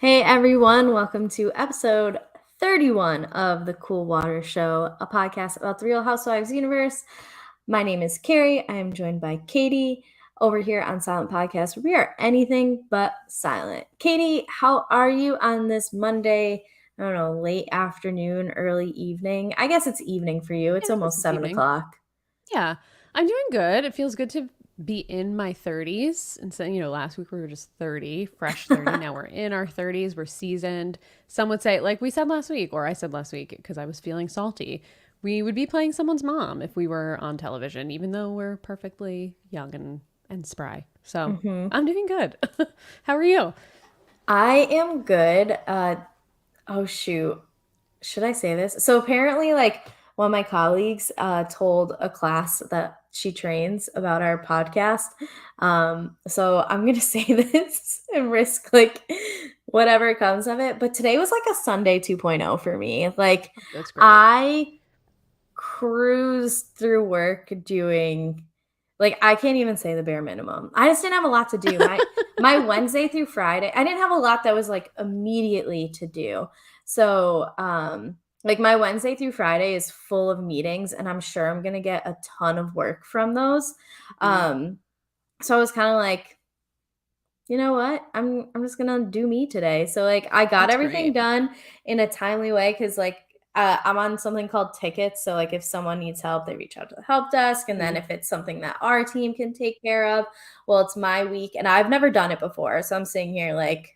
Hey everyone, welcome to episode 31 of the Cool Water Show, a podcast about the Real Housewives universe. My name is Kari. I am joined by Katie over here on Silent Podcast. We are anything but silent. Katie, how are you on this Monday? I don't know, late afternoon, early evening. I guess it's evening for you. It's Yeah, I guess almost it's 7 evening. o'clock. Yeah, I'm doing good. It feels good to be in my 30s. And so, last week we were just 30, fresh 30. Now we're in our 30s. We're seasoned. Some would say, like we said last week, or I said last week because I was feeling salty, we would be playing someone's mom if we were on television, even though we're perfectly young and spry. So hmm I'm doing good. How are you? I am good. Oh, shoot. Should I say this? So apparently, like one of my colleagues told a class that she trains about our podcast. So I'm gonna say this and risk like whatever comes of it. But today was like a Sunday 2.0 for me. Like That's great. I cruised through work doing like I can't even say the bare minimum. I just didn't have a lot to do. My Wednesday through Friday, I didn't have a lot that was like immediately to do. So, like my Wednesday through Friday is full of meetings and I'm sure I'm going to get a ton of work from those. Mm, Um, so I was kind of like, you know what? I'm just going to do me today. So like I got that's everything great. done in a timely way cuz like I'm on something called tickets. So like if someone needs help, they reach out to the help desk and then Mm. if it's something that our team can take care of, well, it's my week and I've never done it before. So I'm sitting here like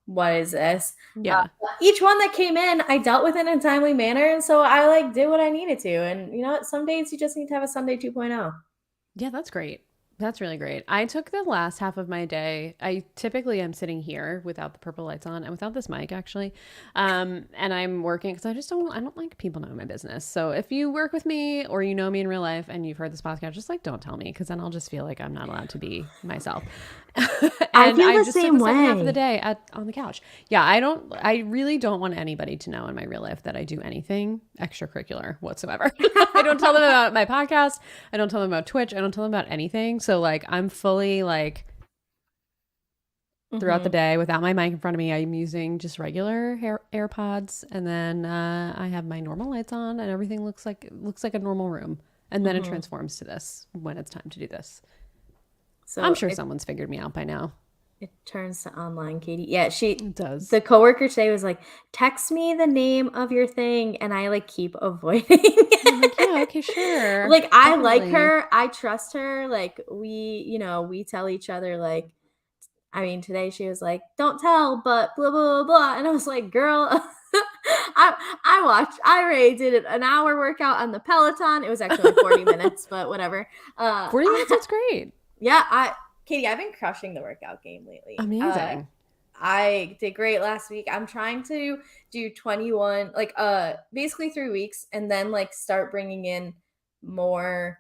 what is this? Yeah. Each one that came in, I dealt with it in a timely manner, and so I like did what I needed to. And you know what? Some days you just need to have a Sunday 2.0. Yeah, that's great. That's really great. I took the last half of my day. I typically am sitting here without the purple lights on and without this mic actually. And I'm working because I don't like people knowing my business. So if you work with me or you know me in real life and you've heard this podcast, just like don't tell me because then I'll just feel like I'm not allowed to be myself. I And feel I the just took same the second half of the way. day on the couch. Yeah, I really don't want anybody to know in my real life that I do anything extracurricular whatsoever. I don't tell them about my podcast. I don't tell them about Twitch. I don't tell them about anything. So like I'm fully like throughout the hmm day without my mic in front of me. I'm using just regular AirPods, and then I have my normal lights on, and everything looks like a normal room. And then it hmm transforms to this when it's time to do this. I'm So sure someone's figured me out by now. it turns to online, Katie. Yeah, she It does. the coworker today was like, text me the name of your thing, and I like keep avoiding I'm like, it. yeah, okay, sure, Like I like definitely. her, I trust her. Like we tell each other like I mean, today she was like, "Don't tell," but blah blah blah blah, and I was like, "Girl, I already did an hour workout on the Peloton. It was actually only 40 minutes, but whatever. 40 minutes, that's great. Yeah, Katie, I've been crushing the workout game lately. Amazing. I did great last week. I'm trying to do 21, like basically 3 weeks, and then like start bringing in more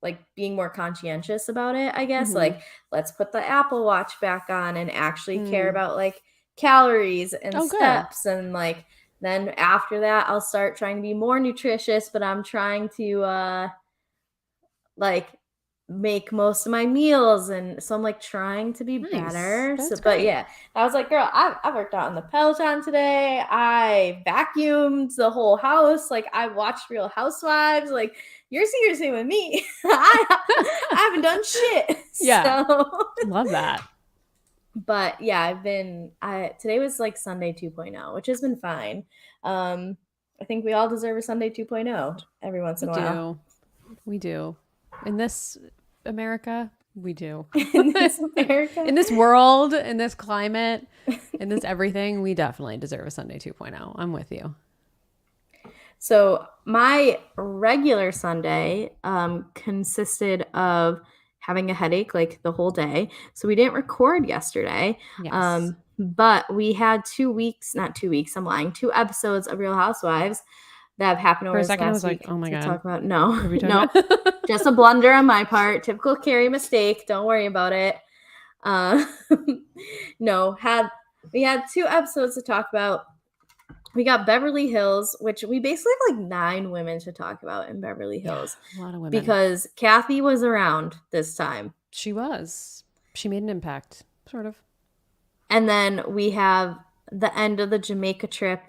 like being more conscientious about it, I guess. Mm-hmm. Like, let's put the Apple Watch back on and actually care Mm. about like calories and Oh, good. steps. And like, then after that, I'll start trying to be more nutritious, but I'm trying to like make most of my meals. And so I'm like trying to be Nice. better. So, That's but great. yeah, I was like, girl, I worked out on the Peloton today. I vacuumed the whole house. Like, I watched Real Housewives. Like, you're seriously with me. I haven't done shit. Yeah. So, Love that. but yeah, today was like Sunday 2.0, which has been fine. Um, I think we all deserve a Sunday 2.0 every once We in a while. do. We do. In this America, we do. In this America. In this world, in this climate, in this everything, we definitely deserve a Sunday 2.0. I'm with you. So my regular Sunday consisted of having a headache like the whole day. So we didn't record yesterday. Yes. But we had 2 weeks, not 2 weeks, I'm lying, 2 episodes of Real Housewives that have happened For over a this second, I was last like, week oh my to God, talk about. No, what are we talking no, about? just a blunder on my part. Typical Kari mistake. Don't worry about it. Uh, no, had we had 2 episodes to talk about. We got Beverly Hills, which we basically have like 9 women to talk about in Beverly Yeah, Hills a lot of women. because Kathy was around this time. She was. She made an impact, sort of. And then we have the end of the Jamaica trip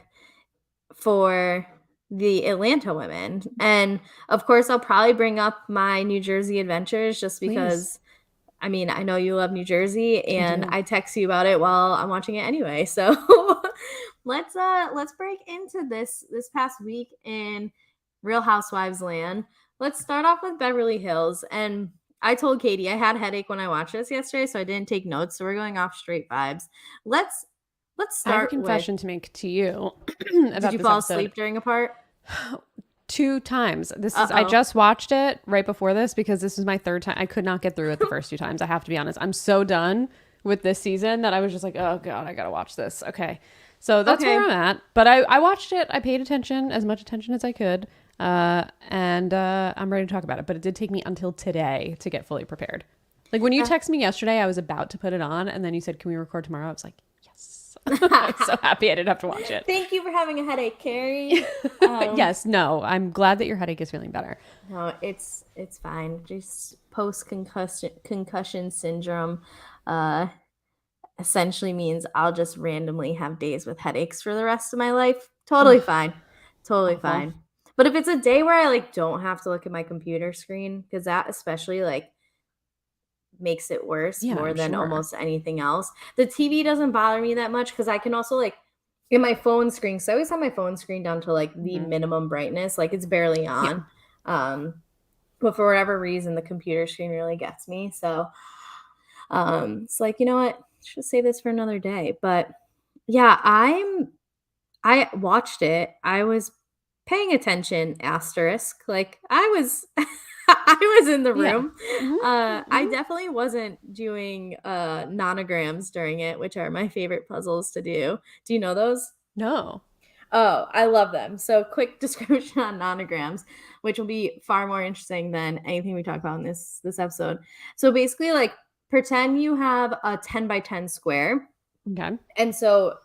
for the Atlanta women. And of course, I'll probably bring up my New Jersey adventures just Please. because I mean, I know you love New Jersey I and do. I text you about it while I'm watching it anyway. So let's break into this past week in Real Housewives land. Let's start off with Beverly Hills. And I told Katie I had a headache when I watched this yesterday, so I didn't take notes. So we're going off straight vibes. Let's let's I have a start with confession to make to you did about you this fall episode. asleep during a part? 2 times. This is I Uh-oh. just watched it right before this because this is my third time. I could not get through it the first 2 times. I have to be honest. I'm so done with this season that I was just like, oh god, I gotta watch this. Okay, so that's where Okay. I'm at. But I watched it. I paid attention, as much attention as I could, and I'm ready to talk about it. But it did take me until today to get fully prepared. Like when you texted me yesterday, I was about to put it on, and then you said, "Can we record tomorrow?" I was like, yes. I was so happy I didn't have to watch it. Thank you for having a headache, Carrie. Um, Yes, no, I'm glad that your headache is feeling better. No, it's fine. Just post concussion syndrome uh essentially means I'll just randomly have days with headaches for the rest of my life. Totally Ugh, fine. Totally awful. fine. But if it's a day where I like don't have to look at my computer screen cuz that especially like makes it worse Yeah, more I'm than sure. almost anything else. The TV doesn't bother me that much cuz I can also like in my phone screen. So I always have my phone screen down to like the Hmm. minimum brightness, like it's barely Yeah. on. Um but for whatever reason the computer screen really gets me, so it's like you know what, should save this for another day. But yeah, I watched it, I was paying attention asterisk, like I was I was in the Yeah. room. Hmm. I Hmm. definitely wasn't doing nonograms during it, which are my favorite puzzles to do you know those? No. Oh, I love them. So, quick description on nonograms, which will be far more interesting than anything we talk about in this episode. So, basically, like pretend you have a 10 by 10 square, Okay. and so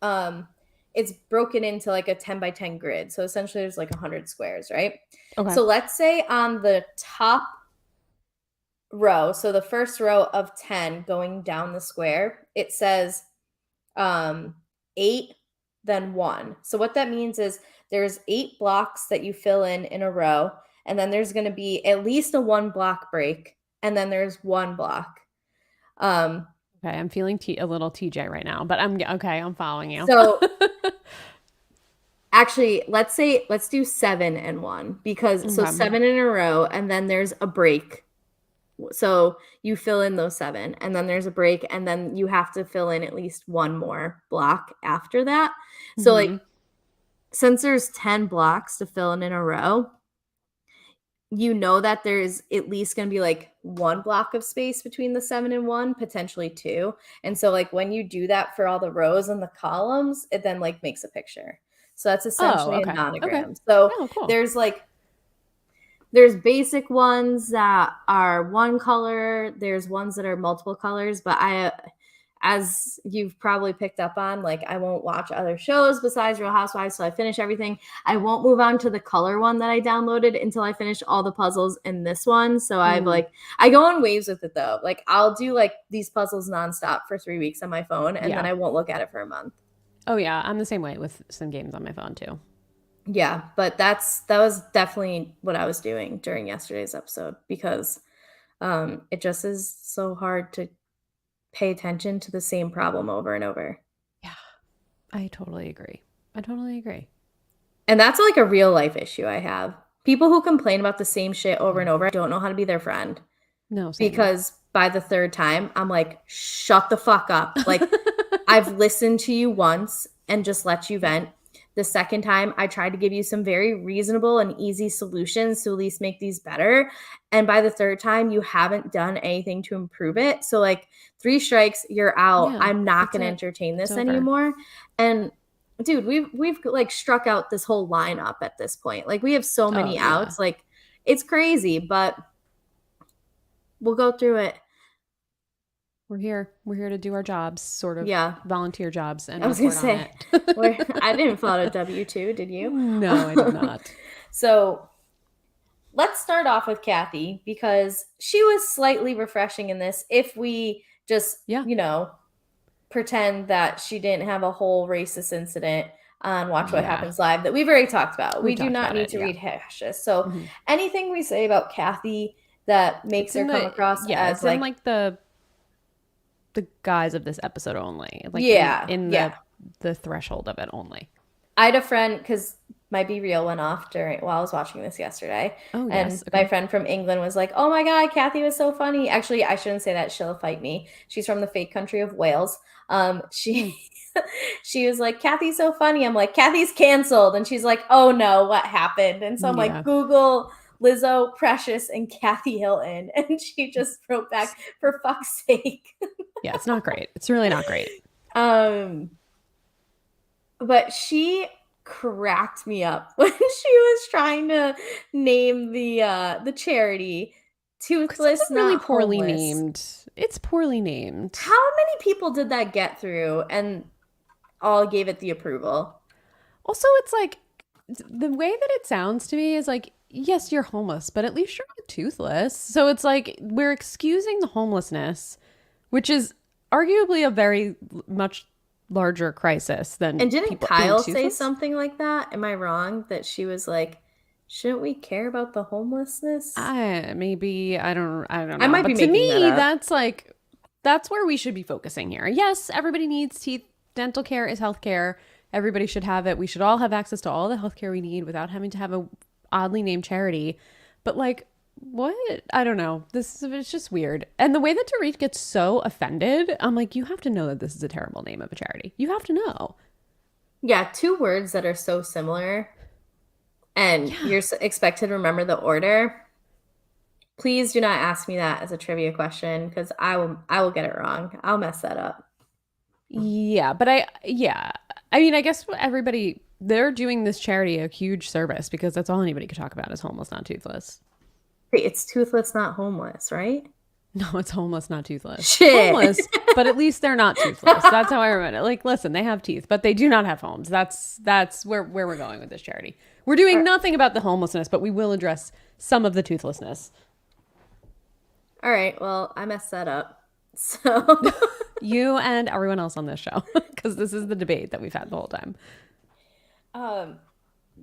um it's broken into like a 10 by 10 grid. So essentially there's like 100 squares, right? Okay. So let's say on the top row, so the first row of 10 going down the square, it says um 8 then 1. So what that means is there's 8 blocks that you fill in a row, and then there's going to be at least a 1 block break, and then there's 1 block. Um Okay. I'm feeling a little TJ right now, but I'm okay. I'm following you. so actually, let's do 7 and 1 because so Okay. 7 in a row and then there's a break. So you fill in those 7 and then there's a break and then you have to fill in at least one more block after that. So like Hmm. since there's 10 blocks to fill in a row, you know that there's at least going to be like one block of space between the 7 and 1, potentially 2. And so like when you do that for all the rows and the columns, it then like makes a picture. So that's Oh, essentially a okay. Okay. nonogram. So Oh, cool. there's like there's basic ones that are one color, there's ones that are multiple colors, but I as you've probably picked up on, like I won't watch other shows besides Real Housewives, so I finish everything. I won't move on to the color one that I downloaded until I finish all the puzzles in this one. So I've Mm. like I go on waves with it though. Like I'll do like these puzzles nonstop for 3 weeks on my phone, and then Yeah. I won't look at it for a month. Oh, yeah. I'm the same way with some games on my phone too. Yeah, but that was definitely what I was doing during yesterday's episode because it just is so hard to pay attention to the same problem over and over. Yeah. I totally agree. I totally agree. And that's like a real life issue I have. People who complain about the same shit over and Yeah. over, I don't know how to be their friend No, same. because by the third time, I'm like, shut the fuck up. Like, I've listened to you once and just let you Yeah. vent. The second time, I tried to give you some very reasonable and easy solutions to at least make these better. And by the third time, you haven't done anything to improve it. So, like, 3 strikes, you're out. Yeah. I'm not That's going to it. entertain It's this over. anymore. And dude, we've like struck out this whole lineup at this point. Like, we have so Oh, many yeah. outs. Like, it's crazy, but we'll go through it. We're here. We're here to do our jobs, sort of Yeah. volunteer jobs, and I was gonna report on say, it. I didn't fill out a W-2, did you? No, I did not. So let's start off with Kathy because she was slightly refreshing in this. If we just, Yeah. pretend that she didn't have a whole racist incident on Watch What Yeah. Happens Live that we've already talked about. We've We do talked not about need it. to Yeah. rehash this. So Hmm. anything we say about Kathy that makes It's her in come the, across yeah, as it's in like, like the guise of this episode only, like yeah, in yeah. the threshold of it only. I had a friend because my Be Real went off during while I was watching this yesterday, Oh, and yes. my Okay. friend from England was like, "Oh my God, Kathy was so funny." Actually, I shouldn't say that; she'll fight me. She's from the fake country of Wales. She Hmm. she was like, "Kathy's so funny." I'm like, "Kathy's canceled," and she's like, "Oh no, what happened?" And so I'm like, Yeah. "Google Lizzo, Precious, and Kathy Hilton," and she just wrote back, "For fuck's sake." Yeah, it's not great. It's really not great. um, but she cracked me up when she was trying to name the charity Because it's Toothless a really Not poorly Homeless. named. It's poorly named. How many people did that get through and all gave it the approval? Also, it's like the way that it sounds to me is like, yes, you're homeless, but at least you're not toothless. So it's like we're excusing the homelessness, which is arguably a very much larger crisis than And didn't people being Kyle say toothless. something like that? Am I wrong that she was like, shouldn't we care about the homelessness? I maybe I don't I know, might be but to making that me up. that's like that's where we should be focusing here. Yes, everybody needs teeth. Dental care is healthcare. Everybody should have it. We should all have access to all the healthcare we need without having to have a oddly named charity. But like what? I don't know. This is it's just weird. And the way that Tariq gets so offended, I'm like, you have to know that this is a terrible name of a charity. You have to know. Yeah, two words that are so similar and Yeah. you're expected to remember the order. Please do not ask me that as a trivia question because I will get it wrong. I'll mess that up. Yeah, but yeah. I mean, I guess everybody they're doing this charity a huge service because that's all anybody could talk about is homeless, not toothless. Wait, it's toothless, not homeless, right? No, it's homeless, not toothless. Shit. Homeless, but at least they're not toothless. That's how I remember it. Like, listen, they have teeth, but they do not have homes. That's where we're going with this charity. We're doing nothing about the homelessness, but we will address some of the toothlessness. All right, well, I messed that up. So, You and everyone else on this show, because this is the debate that we've had the whole time. um,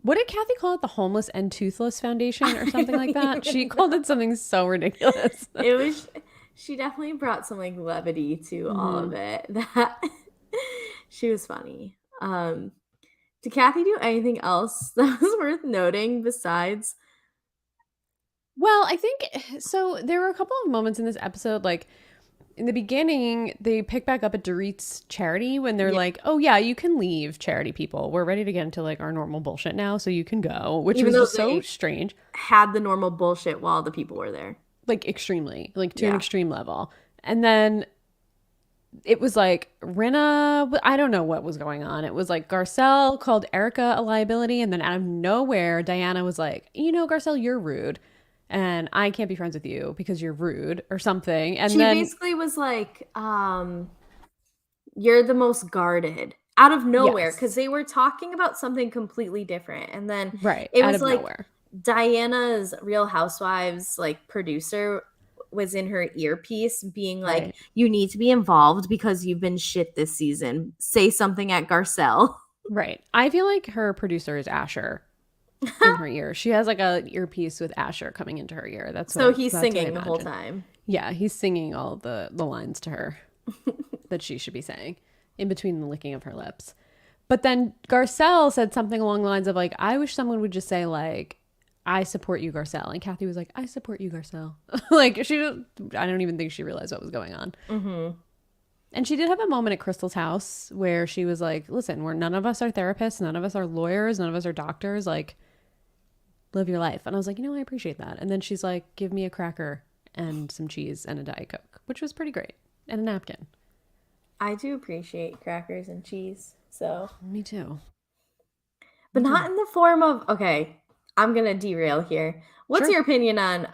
What did Kathy call it? The Homeless and Toothless Foundation or something I like don't that? She even called it know. something so ridiculous. It was she definitely brought some like levity to all Hmm. of it. That she was funny. Did Kathy do anything else that was worth noting besides Well, I think so. There were a couple of moments in this episode, like in the beginning, they pick back up at Dorit's charity when they're yeah, like, "Oh yeah, you can leave, charity people. We're ready to get into like our normal bullshit now, so you can go," which even was though just so they strange, had the normal bullshit while the people were there? like extremely, like to an Yeah. extreme level. And then it was like Rinna, I don't know what was going on. It was like Garcelle called Erica a liability, and then out of nowhere, Diana was like, "You know, Garcelle, you're rude." And I can't be friends with you because you're rude or something. And She then, basically was like, "You're the most guarded." Out of nowhere, because yes, they were talking about something completely different. And then right, it out was of like nowhere. Diana's Real Housewives like producer was in her earpiece being like, Right. "You need to be involved because you've been shit this season. Say something at Garcelle." Right. I feel like her producer is Asher in her ear. She has like a earpiece with Asher coming into her ear. So he's That's what I singing the whole imagine. time. Yeah, he's singing all the lines to her that she should be saying in between the licking of her lips. But then Garcelle said something along the lines of like, I wish someone would just say like, I support you, Garcelle. And Kathy was like, I support you, Garcelle. Like I don't even think she realized what was going on. Mhm. And she did have a moment at Crystal's house where she was like, listen, we're none of us are therapists, none of us are lawyers, none of us are doctors. Like, live your life. And I was like, I appreciate that. And then she's like, give me a cracker and some cheese and a Diet Coke, which was pretty great. And a napkin. I do appreciate crackers and cheese. So, Me too. but Me not too. in the form of okay, I'm going to derail here. What's Sure. your opinion on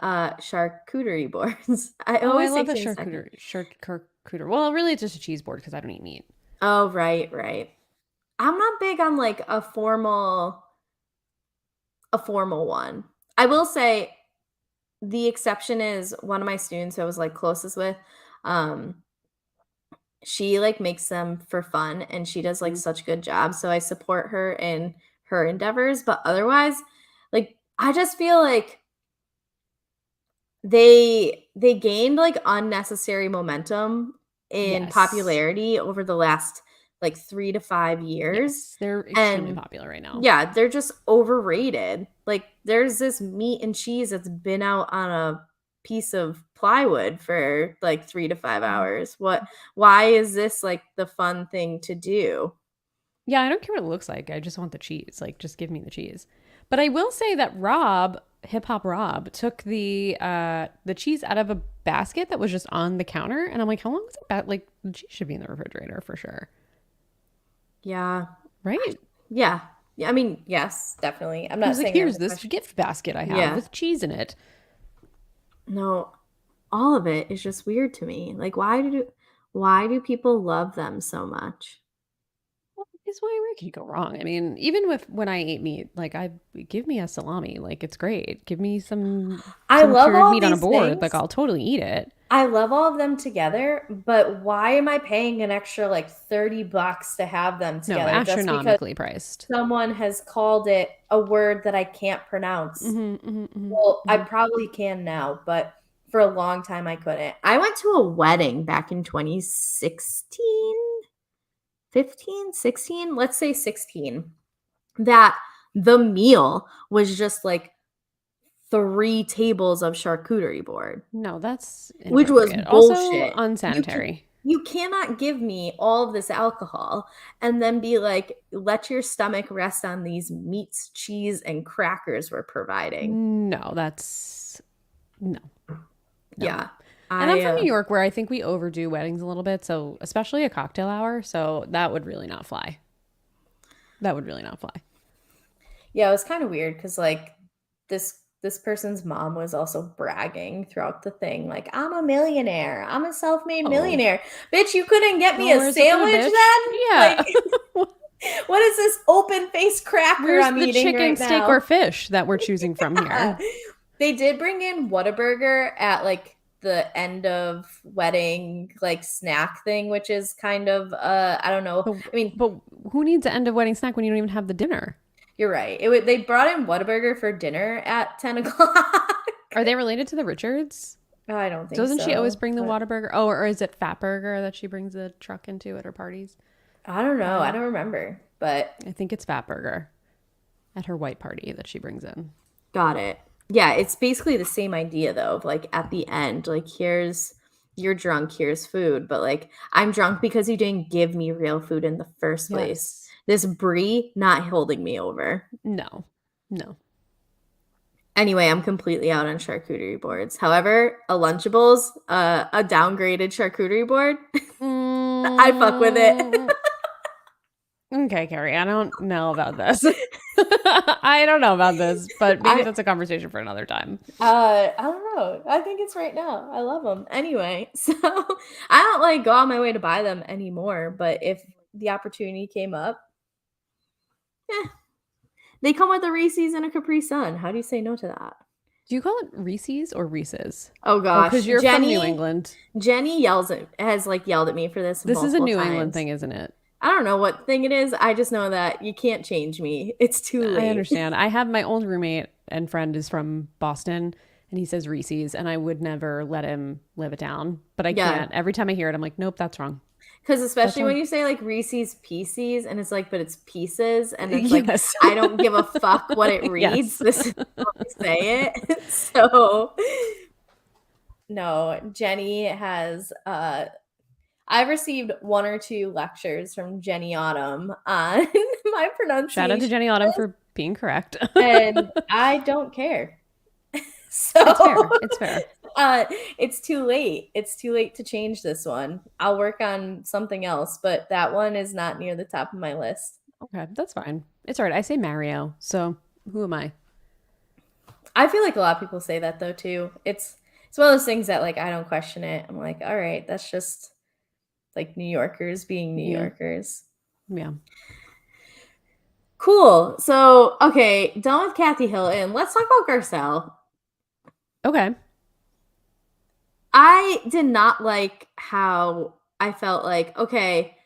charcuterie boards? I Oh, I always say love a 2 seconds. charcuterie. Well, really, it's just a cheese board because I don't eat meat. Oh, right, right. I'm not big on like a formal one. I will say the exception is one of my students who I was like closest with. Um she like makes them for fun and she does like such good job. So I support her in her endeavors. But otherwise, like I just feel like they gained like unnecessary momentum in Yes. popularity over the last like 3 to 5 years. Yes. They're extremely And popular right now. yeah, they're just overrated. Like there's this meat and cheese that's been out on a piece of plywood for like 3 to 5 Mhm. hours. Why is this like the fun thing to do? Yeah, I don't care what it looks like. I just want the cheese. Like, just give me the cheese. But I will say that Rob, Hip Hop Rob, took the cheese out of a basket that was just on the counter, and I'm like, how long is it? Like, the cheese should be in the refrigerator for sure, Yeah. right? Yeah. Yeah, I mean, yes, definitely. I'm He not was like, saying that as here's a this question. gift basket I have Yeah. with cheese in it. No, all of it is just weird to me. Like why do people love them so much? Well, because where can you go wrong? I mean, even with when I eat meat, like I give me a salami, like it's great. Give me I some love cured all meat on a these board, like things. I'll totally eat it. I love all of them together, but why am I paying an extra like $30 to have them No, together just because astronomically priced. someone has called it a word that I can't pronounce? Mm-hmm, mm-hmm, mm-hmm, Well, I mm-hmm. probably can now, but for a long time I couldn't. I went to a wedding back in 2016, 15, 16, let's say 16, that the meal was just like 3 tables of charcuterie board, No, that's which was inappropriate. Also bullshit. unsanitary. You cannot give me all of this alcohol and then be like, "Let your stomach rest on these meats, cheese, and crackers we're providing." No, that's no, no. Yeah. And I'm I, from New York where I think we overdo weddings a little bit, so especially a cocktail hour, so that would really not fly. That would really not fly. yeah, it was kinda weird weird because like, this person's mom was also bragging throughout the thing, like, "I'm a millionaire. I'm a self-made Oh, millionaire." Bitch, you couldn't get me well, a where's the food, sandwich bitch? then? Yeah. Like, what is this open-faced cracker Where's I'm the eating chicken, right steak, or now? fish that we're choosing from here? They did bring in Whataburger at, like, the end of wedding, like, snack thing, which is kind of, I don't know. But I mean, but who needs an end of wedding snack when you don't even have the dinner? you're right. They brought in Whataburger for dinner at 10 o'clock. Are they related to the Richards? I don't think Doesn't she always so, bring the but Whataburger? Oh, or is it Fatburger that she brings the truck into at her parties? I don't know. I Uh, don't remember, but I think it's Fatburger at her white party that she brings in. got it. Yeah, it's basically the same idea though, of like at the end, like here's you're drunk, here's food, but like I'm drunk because you didn't give me real food in the first place. Yes. This brie not holding me over. No. No. Anyway, I'm completely out on charcuterie boards. However, a Lunchables, a downgraded charcuterie board, I fuck with it. Mm, okay, Carrie, I don't know about this. I don't know about this, but maybe I that's a conversation for another time. I don't know. I think it's right now. I love them. Anyway, so I don't like go out my way to buy them anymore, but if the opportunity came up, eh, they come with a Reese's and a Capri Sun. How do you say no to that? Do you call it Reese's or Reese's? Oh Oh, gosh, because you're from New England. Jenny has like yelled at me for this This is a multiple New England times. thing, isn't it? I don't know what thing it is. I just know that you can't change me. It's too I late. understand. I have my old roommate and friend is from Boston and he says Reese's and I would never let him live it down. But I Yeah, can't. Every time I hear it, I'm like, nope, that's wrong. because That's especially when wrong. you say like Reese's Pieces and it's like, but it's pieces, and it's like Yes. I don't give a fuck what it reads. Yes. This is how I say it. So no, Jenny has I've received 1 or 2 lectures from Jenny Autumn on my Shout out to pronunciation, Jenny Autumn for being correct. and I don't care. So It's fair. It's fair. uh it's too late. It's too late to change this one. I'll work on something else, but that one is not near the top of my list. Okay, that's fine. It's all right. I say Mario, so who am I? I feel like a lot of people say that though too. It's one of those things that like I don't question it. I'm like, all right, that's just like New Yorkers being New Yeah, Yorkers. yeah. Cool. So, okay, done with Kathy Hilton. Let's talk about Garcelle. Okay. I did not like how I felt like, okay,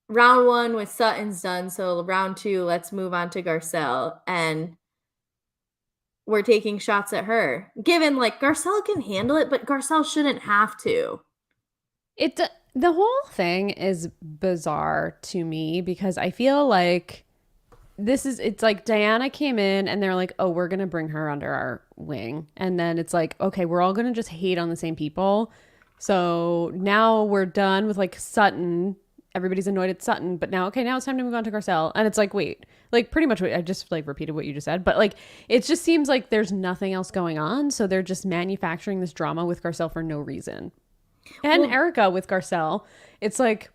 round 1 with Sutton's done, so round 2, let's move on to Garcelle, and we're taking shots at her. Given, like, Garcelle can handle it, but Garcelle shouldn't have to. The whole thing is bizarre to me because I feel like it's like Diana came in and they're like, oh, we're going to bring her under our wing. And then it's like, okay, we're all going to just hate on the same people. So now we're done with like Sutton. Everybody's annoyed at Sutton, but now, okay, now it's time to move on to Garcelle. And it's like, wait, like pretty much what I just like repeated what you just said, but like, it just seems like there's nothing else going on. So they're just manufacturing this drama with Garcelle for no reason. And Erica with Garcelle, it's like,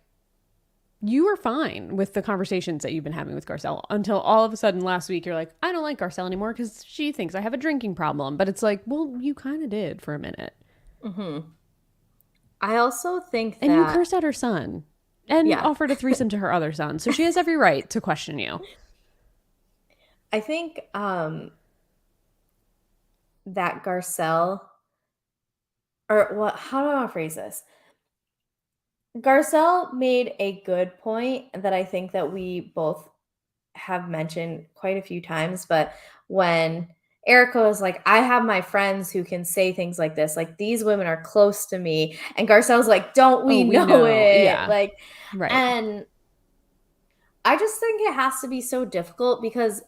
you were fine with the conversations that you've been having with Garcelle until all of a sudden last week you're like, I don't like Garcelle anymore because she thinks I have a drinking problem. But it's like, well, you kind of did for a minute. Mm-hmm. I also think that... And you cursed at her son and offered a threesome to her other son. So she has every right to question you. I think that Garcelle... Or what? How do I phrase this? Garcelle made a good point that I think that we both have mentioned quite a few times, but when Erica was like, I have my friends who can say things like this, like these women are close to me, and Garcelle's like, don't we know it? Yeah. Like, right. And I just think it has to be so difficult because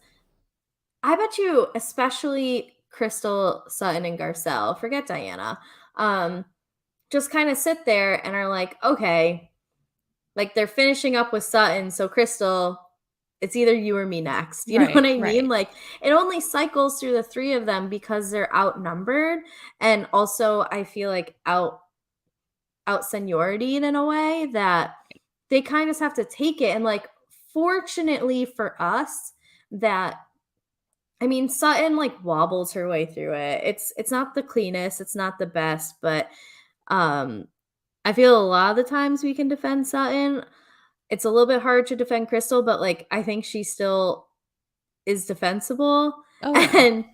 I bet you, especially Crystal, Sutton, and Garcelle, forget Diana, just kind of sit there and are like, okay, like they're finishing up with Sutton. So Crystal, it's either you or me next. You know what I mean? Like it only cycles through the three of them because they're outnumbered. And also I feel like out seniority in a way that they kind of have to take it. And like, fortunately for us that, I mean, Sutton like wobbles her way through it. It's not the cleanest, it's not the best, but I feel a lot of the times we can defend Sutton. It's a little bit hard to defend Crystal, but like I think she still is defensible. Oh, yeah. And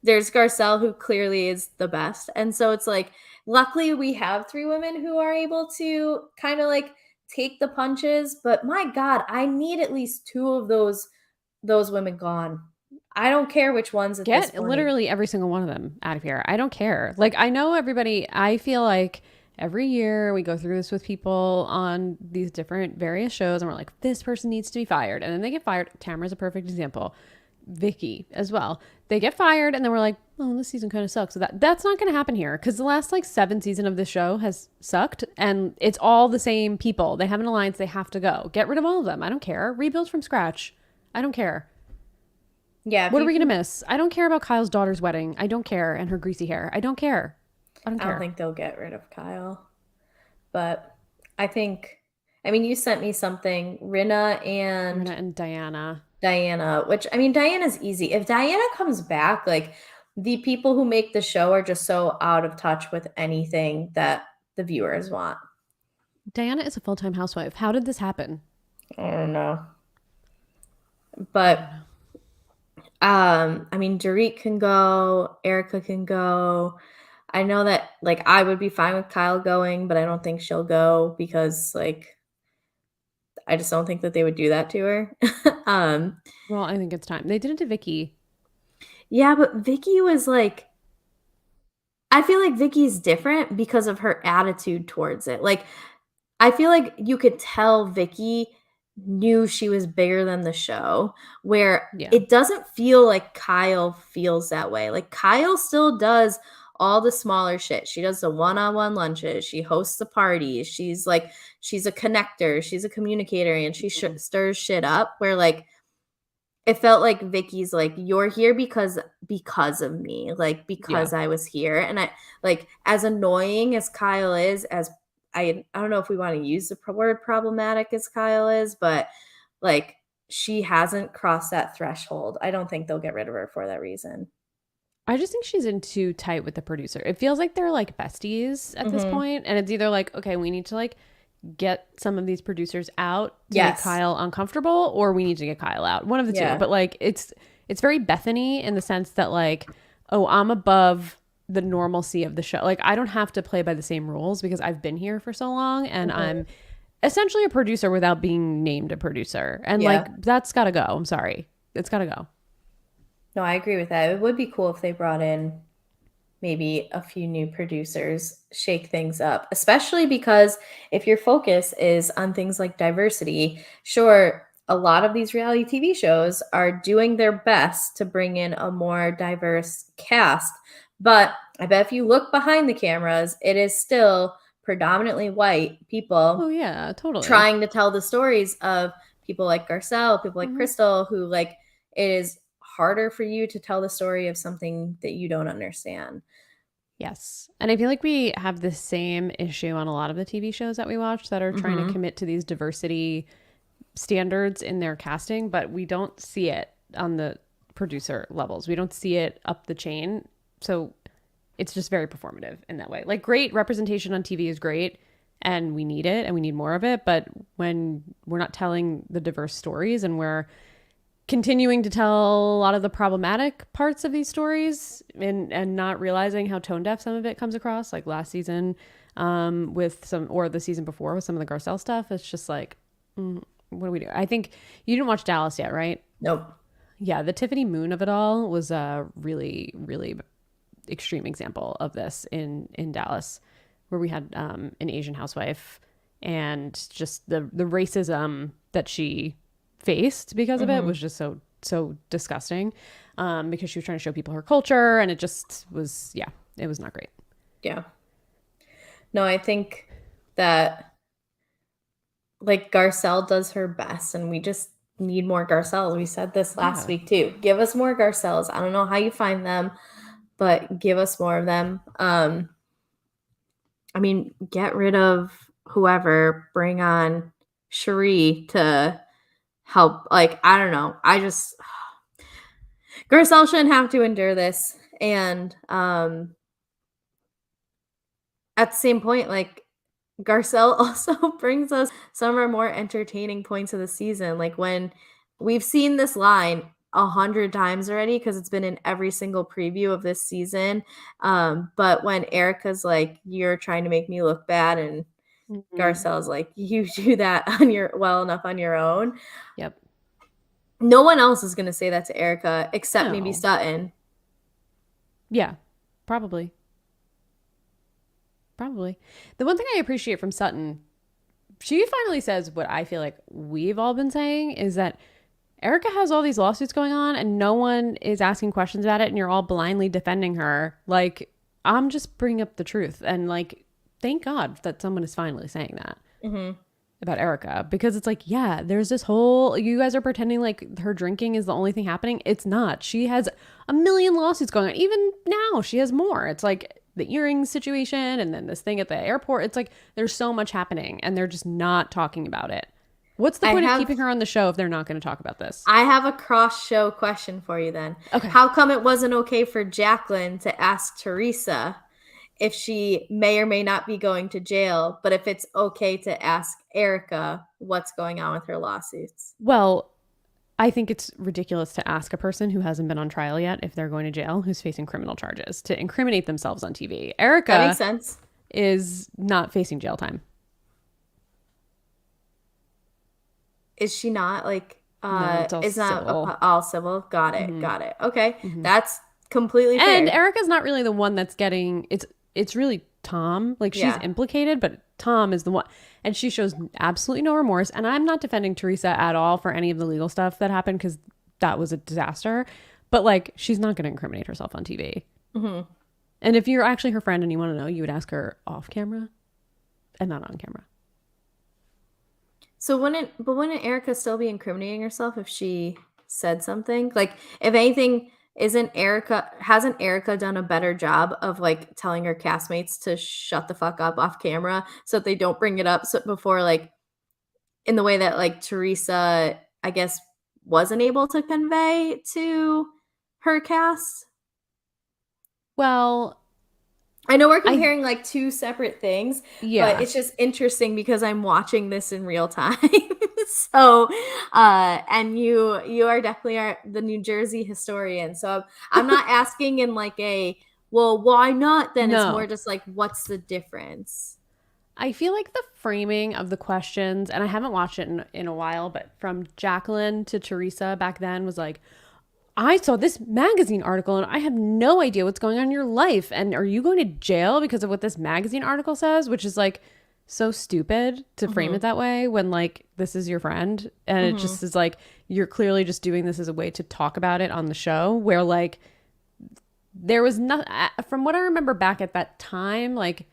there's Garcelle who clearly is the best. And so it's like, luckily we have three women who are able to kind of like take the punches. But my God, I need at least two of those women gone. I don't care which ones at this Get point. literally every single one of them out of here. I don't care. Like, I know everybody, I feel like every year we go through this with people on these different various shows and we're like, this person needs to be fired. And then they get fired. Tamara's a perfect example. Vicky as well. They get fired and then we're like, oh, this season kind of sucks. So that's not going to happen here because the last like 7 seasons of this show has sucked and it's all the same people. They have an alliance. They have to go. Get rid of all of them. I don't care. Rebuild from scratch. I don't care. Yeah. What are we going to miss? I don't care about Kyle's daughter's wedding. I don't care. And her greasy hair. I don't care. I don't think they'll get rid of Kyle. But I think, I mean, you sent me something, Rinna and Diana, which, I mean, Diana's easy. If Diana comes back, like, the people who make the show are just so out of touch with anything that the viewers want. Diana is a full-time housewife. How did this happen? I don't know. But, I mean, Dorit can go. Erica can go. I know that, like, I would be fine with Kyle going, but I don't think she'll go because, like, I just don't think that they would do that to her. Well, I think it's time. They did it to Vicky. Yeah, but Vicky was like, I feel like Vicky's different because of her attitude towards it. Like, I feel like you could tell Vicky knew she was bigger than the show, where it doesn't feel like Kyle feels that way. Like, Kyle still does all the smaller shit. She does the one-on-one lunches. She hosts the parties. She's like, she's a connector. She's a communicator, and she stirs shit up. Where like, it felt like Vicky's like, you're here because of me, like because I was here. And I like, as annoying as Kyle is, as I don't know if we want to use the word problematic as Kyle is, but like, she hasn't crossed that threshold. I don't think they'll get rid of her for that reason. I just think she's in too tight with the producer. It feels like they're like besties at this point, and it's either like, okay, we need to like get some of these producers out to make Kyle uncomfortable, or we need to get Kyle out. One of the two. But like, it's very Bethany in the sense that like, oh, I'm above the normalcy of the show. Like, I don't have to play by the same rules because I've been here for so long, and I'm essentially a producer without being named a producer. And Yeah. like, that's got to go. I'm sorry. It's got to go. No, I agree with that. It would be cool if they brought in maybe a few new producers, shake things up, especially because if your focus is on things like diversity, sure, a lot of these reality TV shows are doing their best to bring in a more diverse cast. But I bet if you look behind the cameras, it is still predominantly white people Oh yeah, totally. trying to tell the stories of people like Garcelle, people like Crystal, who like it is harder for you to tell the story of something that you don't understand. Yes. And I feel like we have the same issue on a lot of the TV shows that we watch that are trying to commit to these diversity standards in their casting, but we don't see it on the producer levels. We don't see it up the chain. So it's just very performative in that way. Like, great representation on TV is great, and we need it and we need more of it. But when we're not telling the diverse stories and we're continuing to tell a lot of the problematic parts of these stories and not realizing how tone deaf some of it comes across, like last season with some, or the season before with some of the Garcelle stuff, it's just like, what do we do? I think you didn't watch Dallas yet, right? Nope. Yeah, the Tiffany Moon of it all was a really, really extreme example of this in Dallas, where we had an Asian housewife and just the racism that she faced because of it was just so disgusting, because she was trying to show people her culture, and it just was, yeah, it was not great. Yeah. No, I think that like Garcelle does her best, and we just need more Garcelles. We said this last week too. Give us more Garcelles. I don't know how you find them, but give us more of them. I mean, get rid of whoever, bring on Cherie to help. Like, I don't know. Garcelle shouldn't have to endure this. And at the same point, like, Garcelle also brings us some of our more entertaining points of the season. Like, when we've seen this line 100 times already because it's been in every single preview of this season. But when Erica's like, "You're trying to make me look bad," and Garcelle's like, "You do that well enough on your own." Yep. No one else is going to say that to Erica except maybe No. Sutton. Yeah, probably. The one thing I appreciate from Sutton, she finally says what I feel like we've all been saying, is that Erica has all these lawsuits going on and no one is asking questions about it, and you're all blindly defending her. Like, I'm just bringing up the truth, and like, thank God that someone is finally saying that about Erica, because it's like, yeah, there's this whole, you guys are pretending like her drinking is the only thing happening. It's not. She has a million lawsuits going on. Even now she has more. It's like the earrings situation, and then this thing at the airport. It's like there's so much happening and they're just not talking about it. What's the point of keeping her on the show if they're not going to talk about this? I have a cross-show question for you then. Okay. How come it wasn't okay for Jacqueline to ask Teresa if she may or may not be going to jail, but if it's okay to ask Erica what's going on with her lawsuits? Well, I think it's ridiculous to ask a person who hasn't been on trial yet if they're going to jail, who's facing criminal charges, to incriminate themselves on TV. Erica That makes sense. is not facing jail time. Is she not? Like, No, it's all civil. all civil? Got it. Okay. That's completely fair. And Erica's not really the one that's getting, it's really Tom. Like, she's implicated, but Tom is the one. And she shows absolutely no remorse. And I'm not defending Teresa at all for any of the legal stuff that happened, because that was a disaster. But like, she's not going to incriminate herself on TV. And if you're actually her friend and you want to know, you would ask her off camera and not on camera. So wouldn't Erica still be incriminating herself if she said something? Like, if anything, hasn't Erica done a better job of like telling her castmates to shut the fuck up off camera so that they don't bring it up before, like, in the way that like Teresa, I guess, wasn't able to convey to her cast? Well, I know we're comparing like two separate things, yeah, but it's just interesting because I'm watching this in real time. So, and you are definitely the New Jersey historian. So I'm not asking in like a well, why not then? It's more No. just like, what's the difference? I feel like the framing of the questions, and I haven't watched it in a while, but from Jacqueline to Teresa back then was like, I saw this magazine article and I have no idea what's going on in your life. And are you going to jail because of what this magazine article says? Which is like so stupid to frame it Mm-hmm. that way when like this is your friend. And it Mm-hmm. just is like, you're clearly just doing this as a way to talk about it on the show where like there was nothing, from what I remember back at that time, like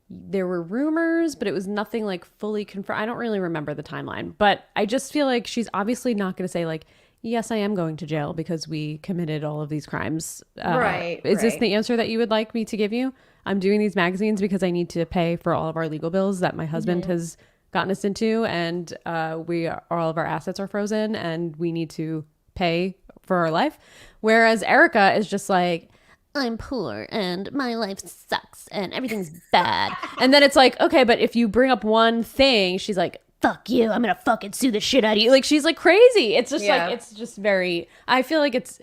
there were rumors, but it was nothing like fully confirmed. I don't really remember the timeline, but I just feel like she's obviously not going to say like, yes, I am going to jail because we committed all of these crimes. Right, Is this right. the answer that you would like me to give you? I'm doing these magazines because I need to pay for all of our legal bills that my husband Mm-hmm. has gotten us into, and all of our assets are frozen, and we need to pay for our life. Whereas Erica is just like, I'm poor and my life sucks and everything's bad. And then it's like, okay, but if you bring up one thing, she's like, fuck you, I'm gonna fucking sue the shit out of you. Like she's like crazy. It's just like Yeah. it's just very I feel like it's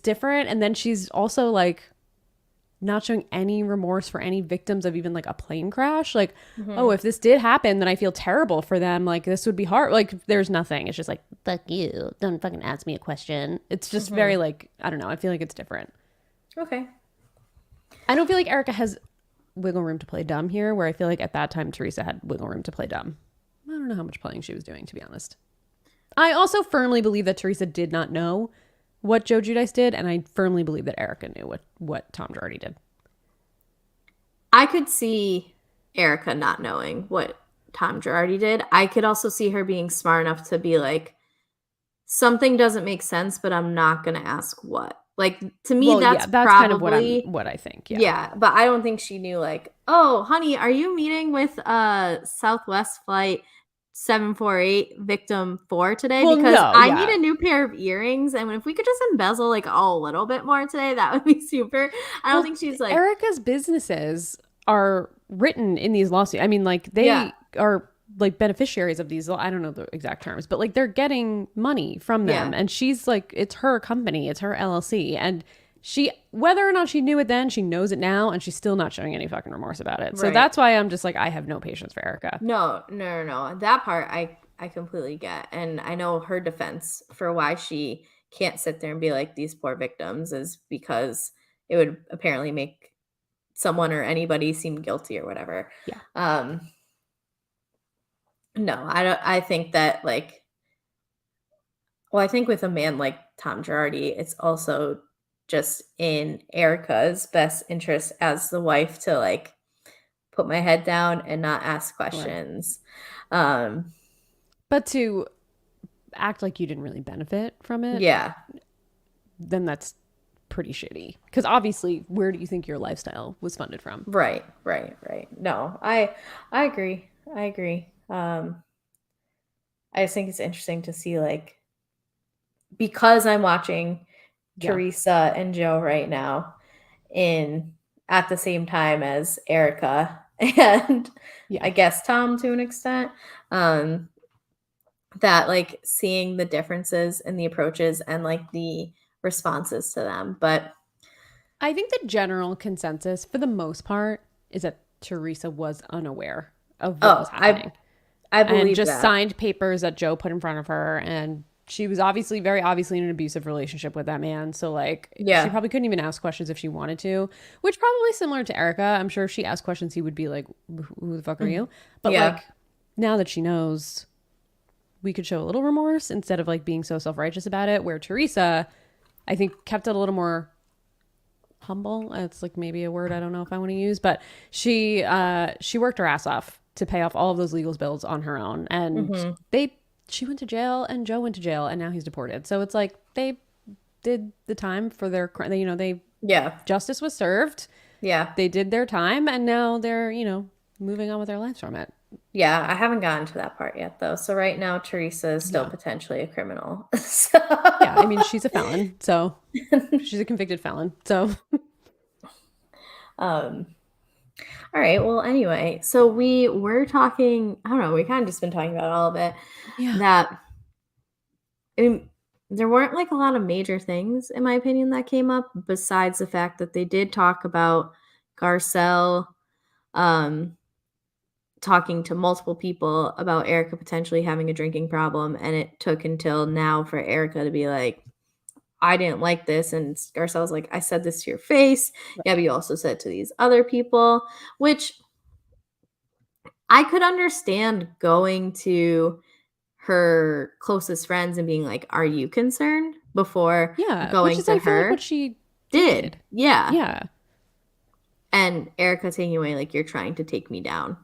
different. And then she's also like not showing any remorse for any victims of even like a plane crash. Like, oh, Mm-hmm. if this did happen, then I feel terrible for them. Like this would be hard. Like there's nothing. It's just like, fuck you. Don't fucking ask me a question. It's just Mm-hmm. very like, I don't know. I feel like it's different. Okay. I don't feel like Erica has wiggle room to play dumb here, where I feel like at that time Teresa had wiggle room to play dumb. I don't know how much playing she was doing, to be honest. I also firmly believe that Teresa did not know what Joe Giudice did, and I firmly believe that Erica knew what Tom Girardi did. I could see Erica not knowing what Tom Girardi did. I could also see her being smart enough to be like, something doesn't make sense, but I'm not going to ask what. Like, to me, Well, yeah, that's that's kind of probably, what I think. Yeah. yeah, but I don't think she knew, like, oh, honey, are you meeting with Southwest Flight 748 victim 4 today? Well, Because no, I need yeah. a new pair of earrings. And if we could just embezzle, like, a little bit more today, that would be super. I don't Well, think she's like, Erica's businesses are written in these lawsuits. I mean, like yeah, they are like beneficiaries of these. I don't know the exact terms, but like they're getting money from them, yeah, and she's like, it's her company, it's her LLC, and she, whether or not she knew it then, she knows it now, and she's still not showing any fucking remorse about it. So right. that's why I'm just like, I have no patience for Erica. No, no, no, no. That part I completely get. And I know her defense for why she can't sit there and be like these poor victims is because it would apparently make someone or anybody seem guilty or whatever. Yeah, Um no, I don't I think that like well, I think with a man like Tom Girardi, it's also just in Erica's best interest as the wife to like put my head down and not ask right. questions. Um But to act like you didn't really benefit from it, yeah. then that's pretty shitty. Because obviously, where do you think your lifestyle was funded from? Right, right, right. No, I agree. I agree. I just think it's interesting to see like because I'm watching Yeah, Teresa and Joe right now in at the same time as Erica and yeah. I guess Tom to an extent. Um that like seeing the differences in the approaches and like the responses to them. But I think the general consensus, for the most part, is that Teresa was unaware of what was oh, happening I and believe just that. signed papers that Joe put in front of her. And she was obviously, very obviously, in an abusive relationship with that man. So, like, she Yeah. probably couldn't even ask questions if she wanted to, which probably similar to Erica. I'm sure if she asked questions, he would be like, who the fuck are Mhm. you? But, Yeah. like, now that she knows, we could show a little remorse instead of like being so self-righteous about it. Where Teresa, I think, kept it a little more humble. It's like maybe a word I don't know if I want to use, but she worked her ass off to pay off all of those legal bills on her own, and Mhm. she went to jail, and Joe went to jail, and now he's deported. So it's like they did the time for their crime. You know, they Yeah. justice was served. Yeah. They did their time, and now they're moving on with their lives from it. Yeah, I haven't gotten to that part yet though. So right now Teresa is still Yeah, potentially a criminal. So yeah. I mean, she's a felon, so she's a convicted felon. So um all right, well anyway, so we were talking, I don't know, we kind of just been talking about all of it yeah, that I mean, there weren't like a lot of major things, in my opinion, that came up besides the fact that they did talk about Garcelle um, talking to multiple people about Erica potentially having a drinking problem. And it took until now for Erica to be like, I didn't like this. And Garcelle's like, I said this to your face. Yeah, but you also said to these other people, which I could understand going to her closest friends and being like, are you concerned? Before Yeah, which going is to I feel like her. what she Did. did. Yeah. Yeah, And Erica taking away, like, you're trying to take me down.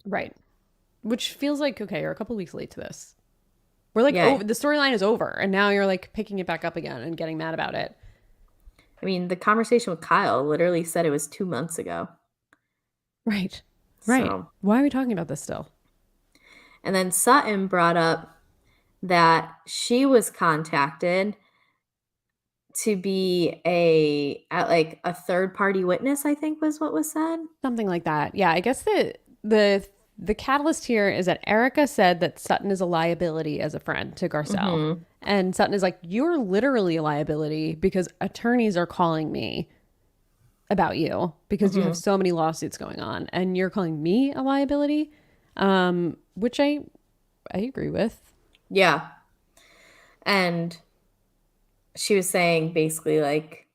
right. Which feels like okay, you're a couple weeks late to this. We're like Yeah. over the storyline is over, and now you're like picking it back up again and getting mad about it. I mean, the conversation with Kyle literally said it was 2 months ago. Right. Right. So, Why are we talking about this still? and then Sutton brought up that she was contacted to be like a third party witness, I think was what was said. Something like that. Yeah, I guess the catalyst here is that Erica said that Sutton is a liability as a friend to Garcelle. Mm-hmm. And Sutton is like, you're literally a liability because attorneys are calling me about you because you have Mm-hmm. so many lawsuits going on and you're calling me a liability, which I agree with. Yeah. And she was saying basically like,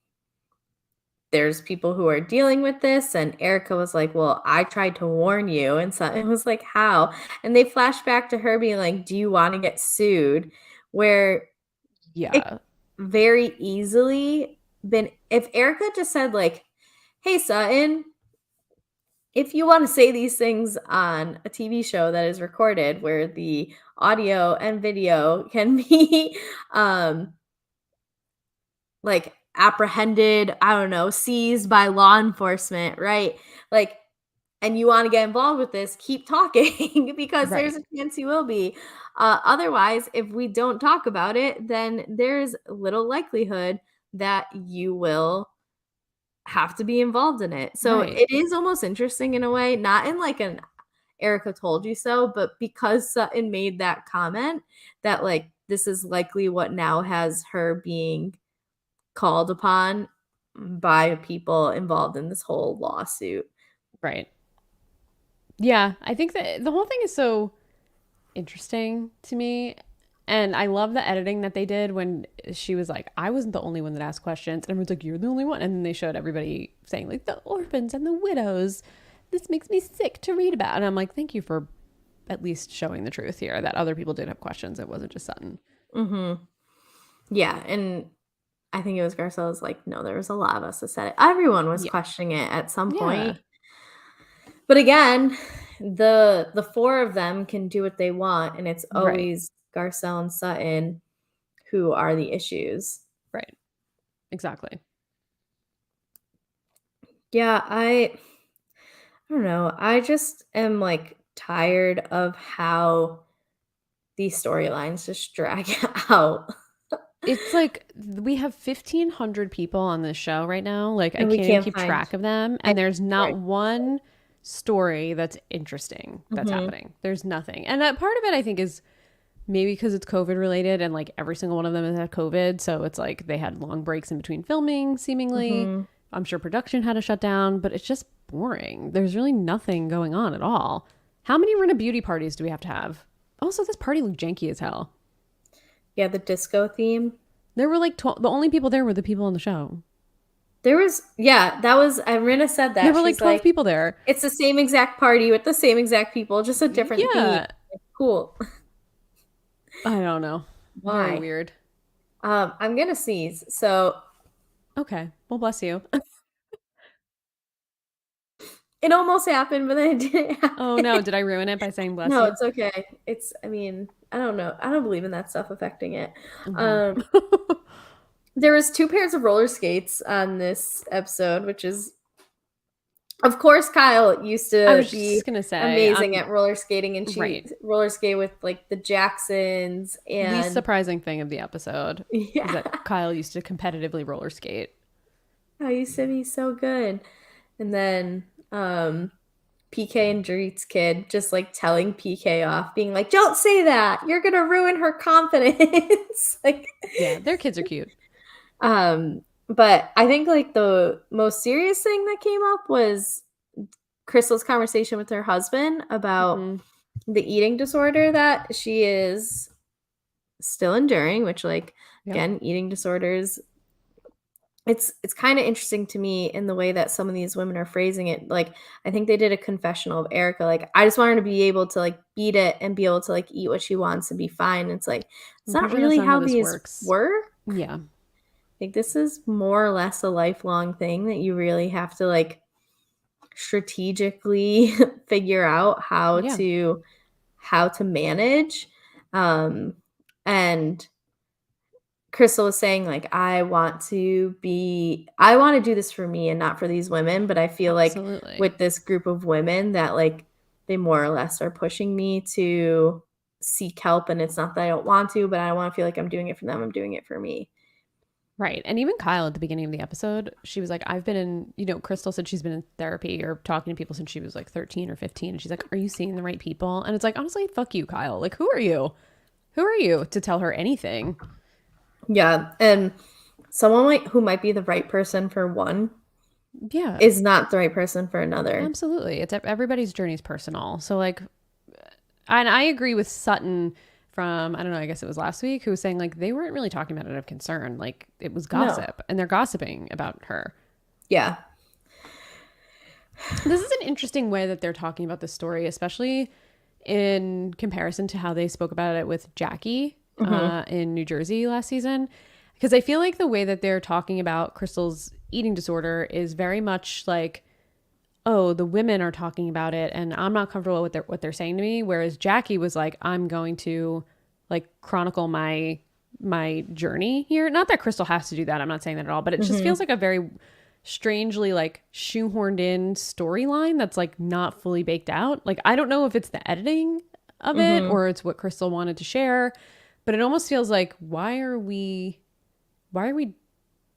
there's people who are dealing with this. And Erica was like, well, I tried to warn you. And so it was like, how? And they flashed back to her being like, do you want to get sued? Where it Yeah. very easily been, if Erica just said like, hey, Sutton, if you want to say these things on a TV show that is recorded where the audio and video can be like apprehended, I don't know, seized by law enforcement, right? Like, and you want to get involved with this, keep talking because there's Right. a chance you will be. Otherwise, if we don't talk about it, then there's little likelihood that you will have to be involved in it. So Right. it is almost interesting in a way, not in like an Erica told you so, but because Sutton made that comment that like this is likely what now has her being called upon by people involved in this whole lawsuit. Right. Yeah. I think that the whole thing is so interesting to me. And I love the editing that they did when she was like, I wasn't the only one that asked questions. And everyone's like, you're the only one. And then they showed everybody saying, like, the orphans and the widows. This makes me sick to read about. And I'm like, thank you for at least showing the truth here that other people did have questions. It wasn't just Sutton. Mm-hmm. Yeah, and I think it was Garcella's like, no, there was a lot of us that said it. Everyone was Yeah. questioning it at some Yeah. point. But again, the four of them can do what they want, and it's Right. always Garcelle and Sutton who are the issues. Right. Exactly. Yeah, I don't know. I just am like tired of how these storylines just drag out. It's like we have 1,500 people on this show right now. Like, I And we can't even can't keep find track of them. any And there's story. not one story that's interesting that's Mhm. happening. There's nothing. And that part of it, I think, is maybe because it's COVID related and like every single one of them has had COVID. So it's like they had long breaks in between filming, seemingly. Mhm. I'm sure production had to shut down, but it's just boring. There's really nothing going on at all. How many Rena beauty parties do we have to have? Also, this party looked janky as hell. Yeah, the disco theme. There were like the only people there were the people on the show. There was yeah, that was Rina said There that. were like She's 12 like, people there. it's the same exact party with the same exact people, just a different theme. Yeah. Cool. I don't know. Very Why? weird. I'm gonna sneeze. So Okay. Well, bless you. it almost happened, but then it didn't Oh happen. no, did I ruin it by saying bless No, you? it's okay. It's I mean, I don't know. I don't believe in that stuff affecting it. Mhm. Um, there was two pairs of roller skates on this episode, which is of course Kyle used I to was be just gonna say, amazing at roller skating, and she right. roller skate with like the Jacksons Least and surprising thing of the episode is yeah. that Kyle used to competitively roller skate. I used to be so good. And then PK and Dorit's kid just like telling PK off, being like, "Don't say that. You're gonna ruin her confidence." Like, Yeah, their kids are cute. but I think like the most serious thing that came up was Crystal's conversation with her husband about Hmm. the eating disorder that she is still enduring, which like Yep. again, eating disorders, it's kind of interesting to me in the way that some of these women are phrasing it. Like, I think they did a confessional of Erica. Like, I just want her to be able to like beat it and be able to like eat what she wants and be fine. It's like it's I'm pretty not sure that's really not how how this these works. work. Yeah. Like, this is more or less a lifelong thing that you really have to like strategically figure out Yeah. how to manage. Um, and Crystal was saying like I want to do this for me and not for these women, but I feel like Absolutely. with this group of women that like they more or less are pushing me to seek help, and it's not that I don't want to, but I don't want to feel like I'm doing it for them. I'm doing it for me. Right. And even Kyle at the beginning of the episode, she was like, I've been in, Crystal said she's been in therapy or talking to people since she was like 13 or 15. And she's like, are you seeing the right people? And it's like, honestly, fuck you, Kyle. Like, who are you? Who are you to tell her anything? Yeah, and someone who might be the right person for one Yeah, is not the right person for another. absolutely. It's everybody's journey is personal. So, like, and I agree with Sutton from, I don't know, I guess it was last week, who was saying like they weren't really talking about it of concern. Like, it was No. gossip and they're gossiping about her. Yeah. This is an interesting way that they're talking about the story, especially in comparison to how they spoke about it with Jackie Hmm. in New Jersey last season. Because I feel like the way that they're talking about Crystal's eating disorder is very much like, oh, the women are talking about it and I'm not comfortable with what they're saying to me. Whereas Jackie was like, I'm going to like chronicle my journey here. Not that Crystal has to do that. I'm not saying that at all, but it just feels Hmm. like a very strangely like shoehorned in storyline that's like not fully baked out. Like I don't know if it's the editing of it Hmm. or it's what Crystal wanted to share, but it almost feels like why are we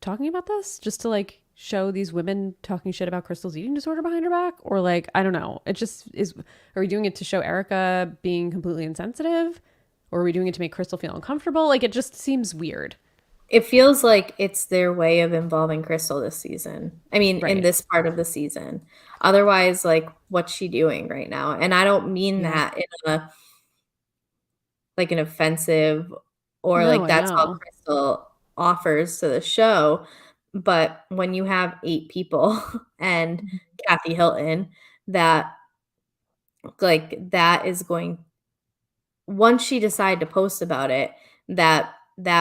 talking about this just to like show these women talking shit about Crystal's eating disorder behind her back, or like I don't know, it just is. Are we doing it to show Erica being completely insensitive, or are we doing it to make Crystal feel uncomfortable? Like it just seems weird. It feels like it's their way of involving Crystal this season. I mean, in Right. this part of the season. Otherwise, like, what's she doing right now? And I don't mean Yeah. that in a like an offensive or No, like I that's all know. Crystal offers to the show. But when you have 8 people and Kathy Hilton, that that is going once she decided to post about it, that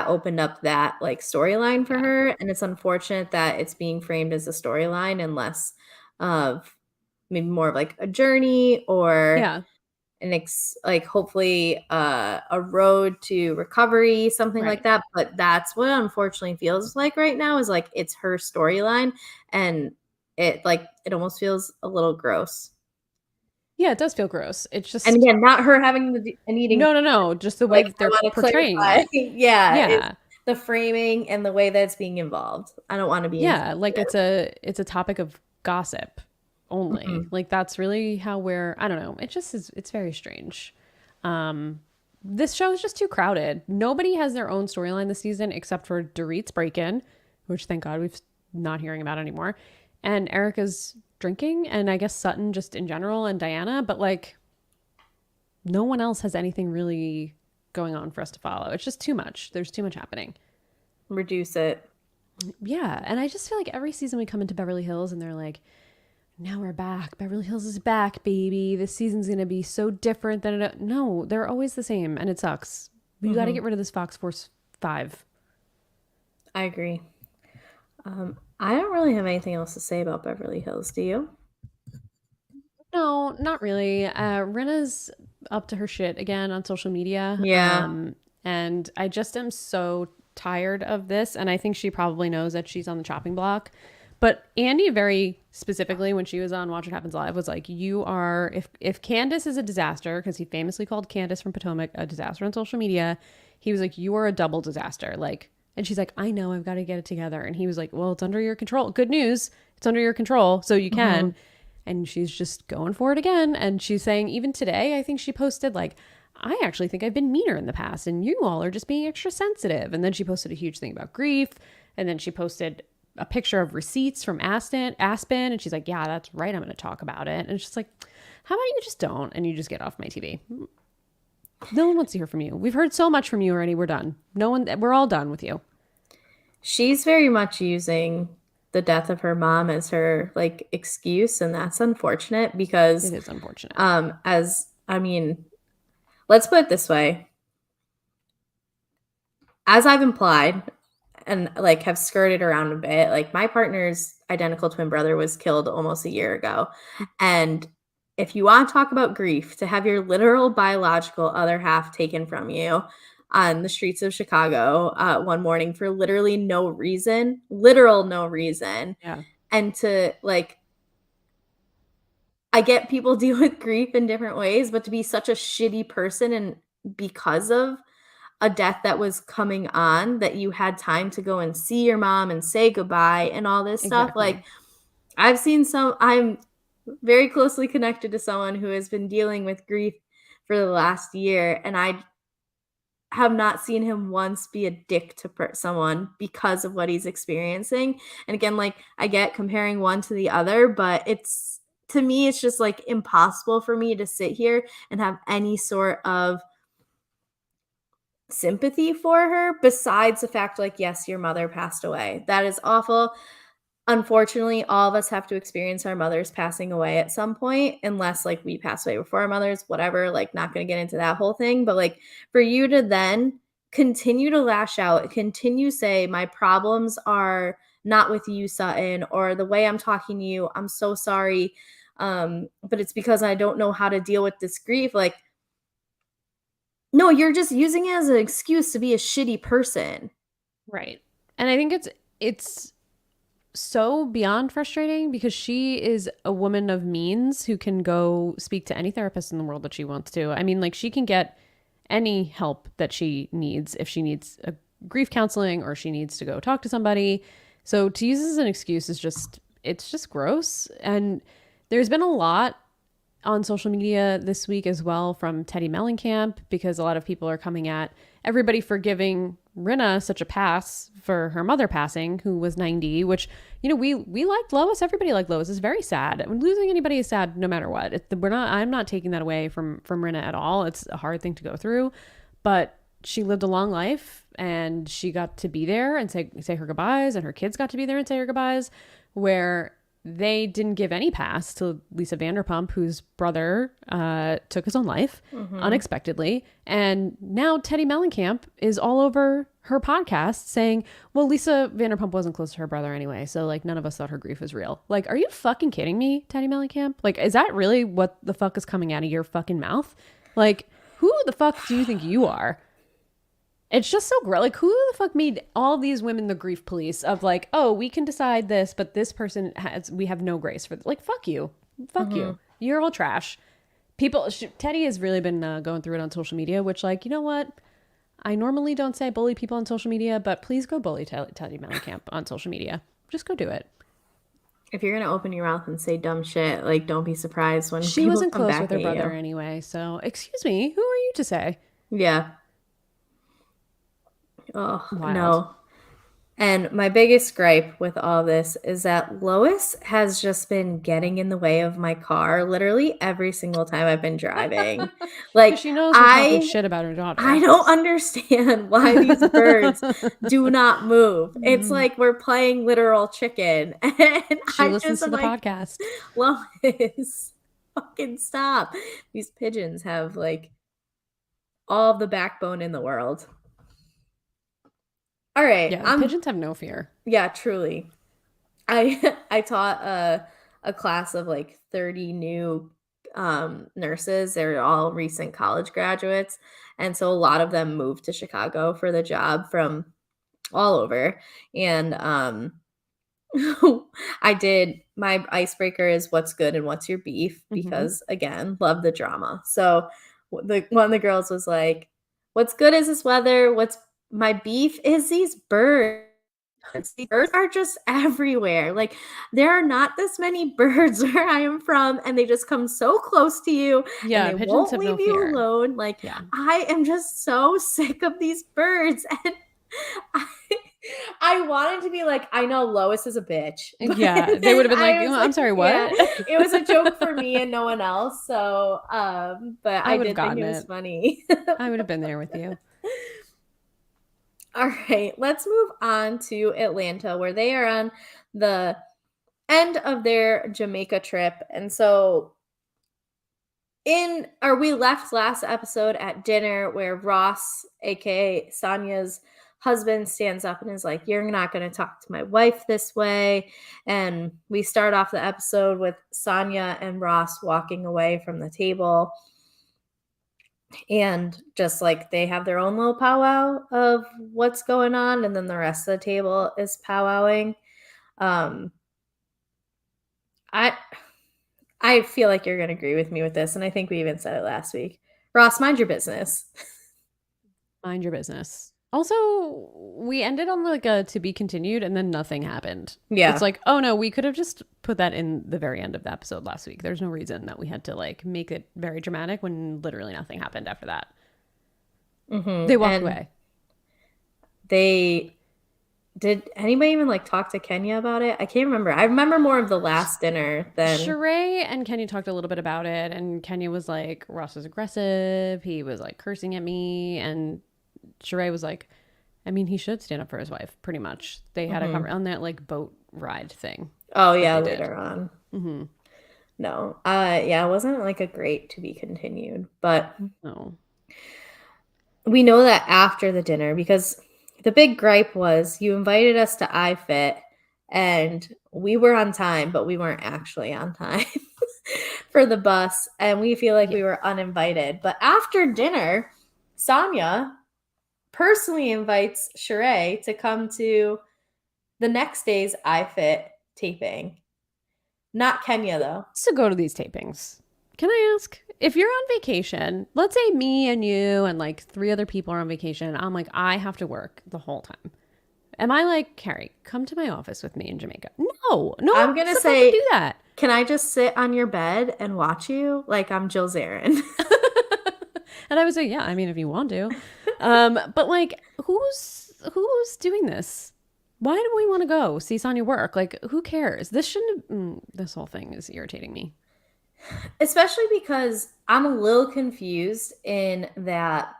opened up that, like, storyline for Yeah. her, and it's unfortunate that it's being framed as a storyline and less of maybe more of, like, a journey or Yeah. like, hopefully, a road to recovery, something like Right. that, but that's what it unfortunately feels like right now is, like, it's her storyline, and it almost feels a little gross. Yeah, it does feel gross. It's And just again, not her having an eating no, just the way like, that I they're wanna portraying clarify. it. Yeah, it's Yeah. the framing and the way that it's being involved. I don't wanna be Yeah, like insensitive. it's a topic of gossip only. Mhm, Like that's really how we're I don't know. It just is it's very strange. Um this show is just too crowded. Nobody has their own storyline this season except for Dorit's break-in, which thank God we've not hearing about anymore. And Erica's drinking and I guess Sutton just in general and Diana, but like no one else has anything really going on for us to follow. It's just too much. There's too much happening. reduce it. Yeah, and I just feel like every season we come into Beverly Hills and they're like, now we're back. Beverly Hills is back, baby. This season's gonna be so different than it. No, they're always the same, and it sucks. You got to Mhm, get rid of this Fox Force 5. I agree. I don't really have anything else to say about Beverly Hills, do you? No, not really. Rena's up to her shit again on social media, Yeah, and I just am so tired of this. And I think she probably knows that she's on the chopping block. But Andy very specifically, when she was on Watch What Happens Live, was like, "You are if Candace is a disaster, because he famously called Candace from Potomac a disaster on social media. He was like, you are a double disaster. Like, and she's like, I know, I've got to get it together. And he was like, well, it's under your control. Good news, it's under your control, so you mhm. can." and she's just going for it again. And she's saying, even today, I think she posted like, I actually think I've been meaner in the past and you all are just being extra sensitive. And then she posted a huge thing about grief. And then she posted a picture of receipts from Aspen. And she's like, yeah, that's right. I'm going to talk about it. And it's just like, how about you just don't? And you just get off my TV. No one wants to hear from you. We've heard so much from you already. We're done. We're all done with you. She's very much using the death of her mom as her like excuse, and that's unfortunate because It is unfortunate. let's put it this way. As I've implied and like have skirted around a bit, like my partner's identical twin brother was killed almost a year ago. And if you want to talk about grief, to have your literal biological other half taken from you on the streets of Chicago one morning for literally no reason, literal no reason, Yeah. and to like, I get people deal with grief in different ways, but to be such a shitty person and because of a death that was coming on that you had time to go and see your mom and say goodbye and all this stuff. Exactly. Like I'm very closely connected to someone who has been dealing with grief for the last year, and I have not seen him once be a dick to someone because of what he's experiencing. And again, like I get comparing one to the other, but to me, it's just like impossible for me to sit here and have any sort of sympathy for her besides the fact like, yes, your mother passed away. That is awful. Unfortunately, all of us have to experience our mothers passing away at some point, unless like we pass away before our mothers, whatever, like not going to get into that whole thing. But like for you to then continue to lash out, continue say my problems are not with you, Sutton, or the way I'm talking to you, I'm so sorry. But it's because I don't know how to deal with this grief. Like, no, you're just using it as an excuse to be a shitty person. Right. And I think it's so beyond frustrating because she is a woman of means who can go speak to any therapist in the world that she wants to. I mean, like she can get any help that she needs if she needs a grief counseling or she needs to go talk to somebody. So to use this as an excuse is it's just gross. And there's been a lot on social media this week as well from Teddy Mellencamp because a lot of people are coming at everybody for giving Rinna such a pass for her mother passing, who was 90, which, you know, we liked Lois. Everybody liked Lois. It's very sad. Losing anybody is sad no matter what. I'm not taking that away from Rinna at all. It's a hard thing to go through, but she lived a long life and she got to be there and say her goodbyes, and her kids got to be there and say her goodbyes, where they didn't give any pass to Lisa Vanderpump, whose brother took his own life unexpectedly. And now Teddy Mellencamp is all over her podcast saying, well, Lisa Vanderpump wasn't close to her brother anyway, so like none of us thought her grief was real. Like, are you fucking kidding me, Teddy Mellencamp? Like, is that really what the fuck is coming out of your fucking mouth? Like, who the fuck do you think you are? It's just so gross. Like, who the fuck made all these women the grief police of like, oh, we can decide this, but this person we have no grace for. Like, fuck you. Fuck you. You're all trash. Teddy has really been going through it on social media, which, like, you know what? I normally don't say bully people on social media, but please go bully Teddy Mellencamp on social media. Just go do it. If you're going to open your mouth and say dumb shit, like, don't be surprised when she people wasn't come close back with her at brother you. anyway, so excuse me, who are you to say? Yeah. Oh, Wild. no. And my biggest gripe with all this is that Lois has just been getting in the way of my car literally every single time I've been driving. Like, she knows we're talking shit about her daughter. I don't understand why these birds do not move. It's like we're playing literal chicken. And she listens to the podcast. Lois, fucking stop. These pigeons have like all the backbone in the world. All right. Yeah, pigeons have no fear. Yeah, truly. I taught a class of like 30 new nurses. They're all recent college graduates, and so a lot of them moved to Chicago for the job from all over. And I did, my icebreaker is what's good and what's your beef, because again, love the drama. So one of the girls was like, what's good is this weather, what's my beef is these birds. Birds are just everywhere. Like, there are not this many birds where I am from, and they just come so close to you and Yeah, they pigeons won't have no leave you fear. alone. Like, Yeah. I am just so sick of these birds. And I, I wanted to be like, I know Lois is a bitch. But Yeah, they would then have been like, I was "Oh, like, I'm sorry, yeah, what?" it was a joke for me and no one else. So, but I I would have did think gotten it was it. funny. I would have been there with you. All right, let's move on to Atlanta, where they are on the end of their Jamaica trip. And so we left last episode at dinner where Ross, aka Sonya's husband, stands up and is like, "You're not going to talk to my wife this way." And we start off the episode with Sonya and Ross walking away from the table, and just like they have their own little powwow of what's going on, and then the rest of the table is powwowing. um i I feel like you're going to agree with me with this, and I think we even said it last week. Ross, mind your business. Mind your business. Also, we ended on like a to be continued and then nothing happened. It's Yeah. like, oh no, we could have just put that in the very end of the episode last week. There's no reason that we had to like make it very dramatic when literally nothing happened after that. They walked And away. they did anybody even like talk to Kenya about it? I can't remember. I remember more of the last dinner than. Sheree and Kenya talked a little bit about it, and Kenya was like, Ross was aggressive. He was like cursing at me, and Sheree was like, I mean, he should stand up for his wife, pretty much. They had a on that like boat ride thing Oh that yeah, they did. later on. No. Yeah, it wasn't like a great to be continued, but Oh, we know that after the dinner, because the big gripe was you invited us to iFit and we were on time, but we weren't actually on time for the bus, and we feel like yeah. we were uninvited. But after dinner, Sonya personally invites Sheree to come to the next day's iFit taping. Not Kenya though. To go to these tapings. Can I ask if you're on vacation? Let's say me and you and like three other people are on vacation. I'm like, I have to work the whole time. Am I like, Kari, come to my office with me in Jamaica? No, no I'm one's gonna supposed to say, do that. can I just sit on your bed and watch you like I'm Jill Zarin? And I would say, yeah, I mean, if you want to. But like, who's doing this? Why do we want to go see Sonya work? Like, who cares? This shouldn't. This whole thing is irritating me. Especially because I'm a little confused in that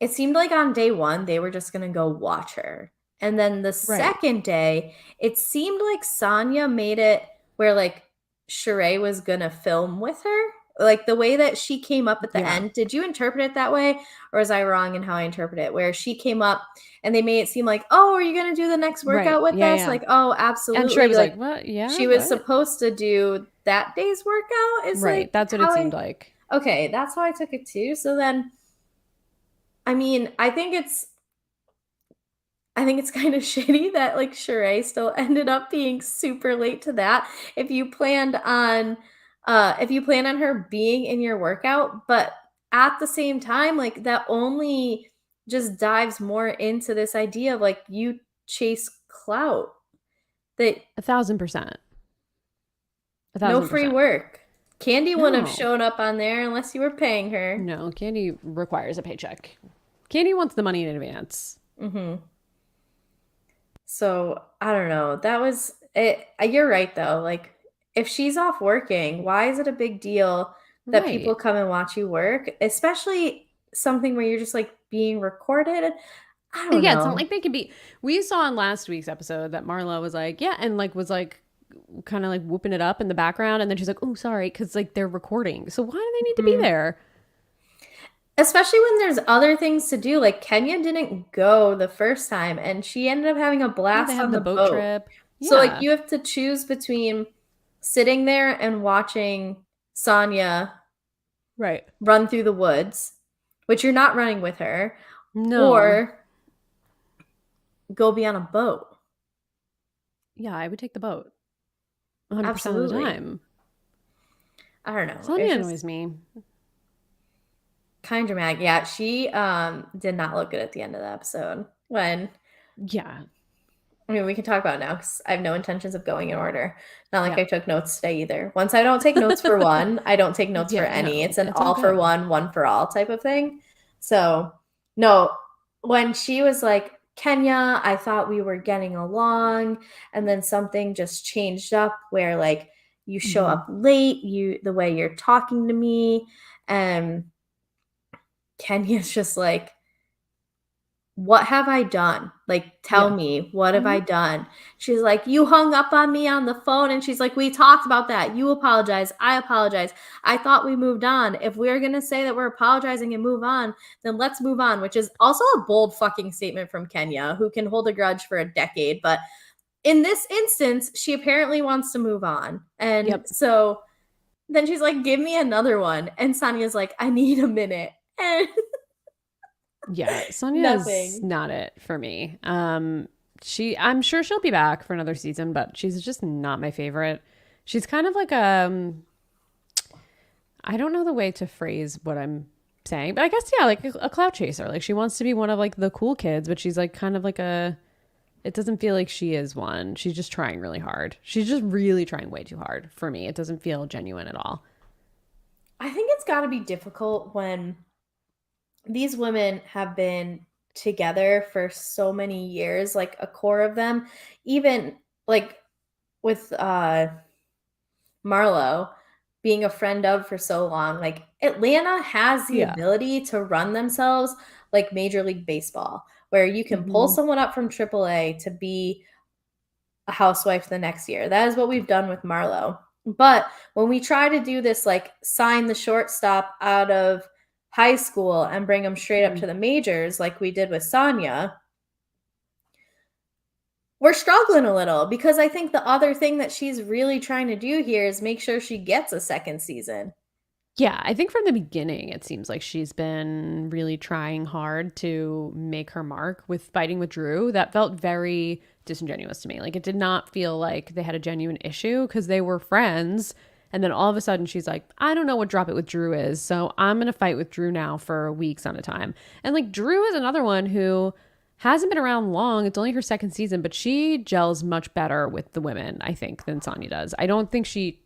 it seemed like on day one they were just gonna go watch her. And then the Right. second day, it seemed like Sonya made it where like Sheree was gonna film with her. Like the way that she came up at the Yeah. end. Did you interpret it that way? Or was I wrong in how I interpret it? Where she came up and they made it seem like, oh, are you gonna do the next Right. workout with Yeah. us? Yeah. Like, oh, And Sheree absolutely. was like, Like what? Yeah. she was What? supposed to do that day's workout, is Right. like That's what it how seemed like. okay, that's how I took it too. So then, I mean, I think it's kind of shitty that like Sheree still ended up being super late to that. If you planned on her being in your workout, but at the same time, like that only just dives more into this idea of like you chase clout, that 1,000%. A no thousand free percent. work. Candy wouldn't have No. shown up on there unless you were paying her. No. Candy requires a paycheck. Candy wants the money in advance. Mhm. So, I don't know. That was it. You're right though. Like if she's off working, why is it a big deal that people Right. come and watch you work? Especially something where you're just like being recorded. I don't Yeah, it's not know. like they can be. We saw in last week's episode that Marla was like, yeah, and like was like kind of like whooping it up in the background, and then she's like, oh, sorry, because like they're recording. So why do they need to be Mhm. there? Especially when there's other things to do. Like Kenya didn't go the first time and she ended up having a Yeah, they blast had on the the boat boat. trip. So like Yeah, you have to choose between sitting there and watching Sonya right. run through the woods, which you're not running with her, No, or go be on a boat. yeah, I would take the boat 100% of the Absolutely. time. I don't know. Sonia It's annoys just me. kind of dramatic. Yeah, she did not look good at the end of the episode when Yeah, I mean, we can talk about it now because I have no intentions of going in order. Not like Yeah. I took notes today either. Once I don't take notes for one, I don't take notes for Yeah, any. no, It's an it's all all for good. one for all type of thing. So, no, when she was like, Kenya, I thought we were getting along, and then something just changed up where like you show Hmm. up late, the way you're talking to me, and Kenya's just like, what have I done? Like, tell Yeah. me, what have Hmm. I done? She's like, you hung up on me on the phone. And she's like, we talked about that. You apologize. I apologize. I thought we moved on. If we're going to say that we're apologizing and move on, then let's move on, which is also a bold fucking statement from Kenya, who can hold a grudge for a decade. But in this instance, she apparently wants to move on. And Yep. so then she's like, give me another one. And Sonia's like, I need a minute. And Yeah, Sonia is nothing. not it for me. I'm sure she'll be back for another season, but she's just not my favorite. She's kind of like I don't know the way to phrase what I'm saying, but I guess yeah, like a clout chaser. Like she wants to be one of like the cool kids, but she's like kind of like a it doesn't feel like she is one. She's just trying really hard. She's just really trying way too hard for me. It doesn't feel genuine at all. I think it's got to be difficult when these women have been together for so many years, like a core of them, even like with Marlo being a friend of for so long. Like Atlanta has the Yeah. ability to run themselves like Major League Baseball, where you can pull Hmm. someone up from AAA to be a housewife the next year. That is what we've done with Marlo. But when we try to do this, like sign the shortstop out of high school and bring them straight up Hmm. to the majors, like we did with Sonia, we're struggling a little because I think the other thing that she's really trying to do here is make sure she gets a second season. Yeah, I think from the beginning, it seems like she's been really trying hard to make her mark with fighting with Drew. That felt very disingenuous to me. Like, it did not feel like they had a genuine issue because they were friends. And then all of a sudden, she's like, I don't know what Drop It with Drew is. So I'm going to fight with Drew now for weeks on a time. And like, Drew is another one who hasn't been around long. It's only her second season, but she gels much better with the women, I think, than Sonya does. I don't think she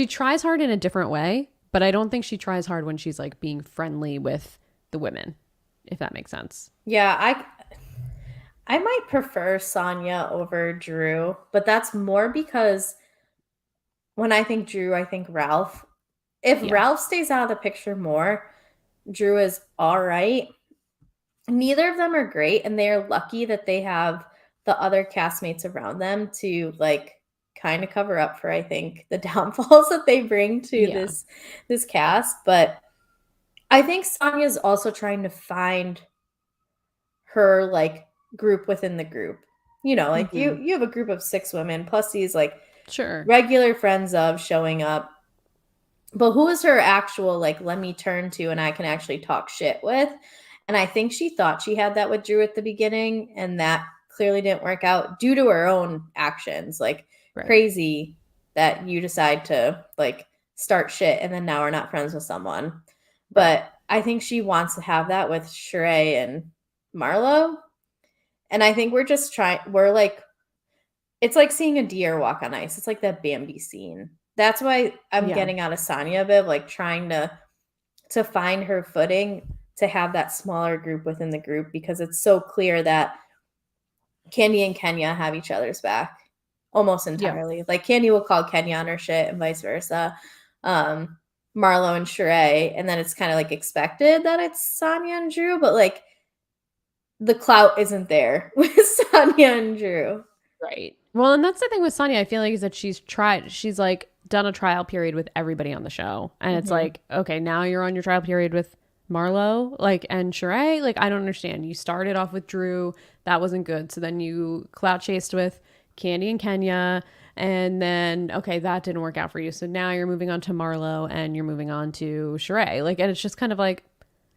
tries hard in a different way, but I don't think she tries hard when she's like being friendly with the women, if that makes sense. Yeah, I might prefer Sonia over Drew, but that's more because when I think Drew, I think Ralph. If Yeah. Ralph stays out of the picture more, Drew is all right. Neither of them are great, and they are lucky that they have the other castmates around them to like kind of cover up for I think the downfalls that they bring to Yeah. this cast. But I think Sonya's also trying to find her like group within the group. You know, like Mm-hmm. you have a group of 6 women plus these like Sure. regular friends of showing up. But who is her actual like let me turn to and I can actually talk shit with? And I think she thought she had that with Drew at the beginning and that clearly didn't work out due to her own actions. Like Right. crazy that you decide to like start shit and then now we're not friends with someone. Right. But I think she wants to have that with Sheree and Marlo. And I think we're just trying we're like it's like seeing a deer walk on ice. It's like that Bambi scene. That's why I'm Yeah. getting out of Sonya a bit, like trying to find her footing to have that smaller group within the group because it's so clear that Candy and Kenya have each other's back almost Yeah. entirely. Like Candy will call Kenya on her shit and vice versa. Um, Marlo and Sheree, and then it's kind of like expected that it's Sonya and Drew, but like the clout isn't there with Sonya and Drew. Right. Well, and that's the thing with Sonia, I feel like, is that she's like done a trial period with everybody on the show. And it's Mm-hmm. like, okay, now you're on your trial period with Marlo, like, and Sheree. Like, I don't understand. You started off with Drew, that wasn't good. So then you clout chased with Candy and Kenya. And then, okay, that didn't work out for you. So now you're moving on to Marlo and you're moving on to Sheree. Like, and it's just kind of like,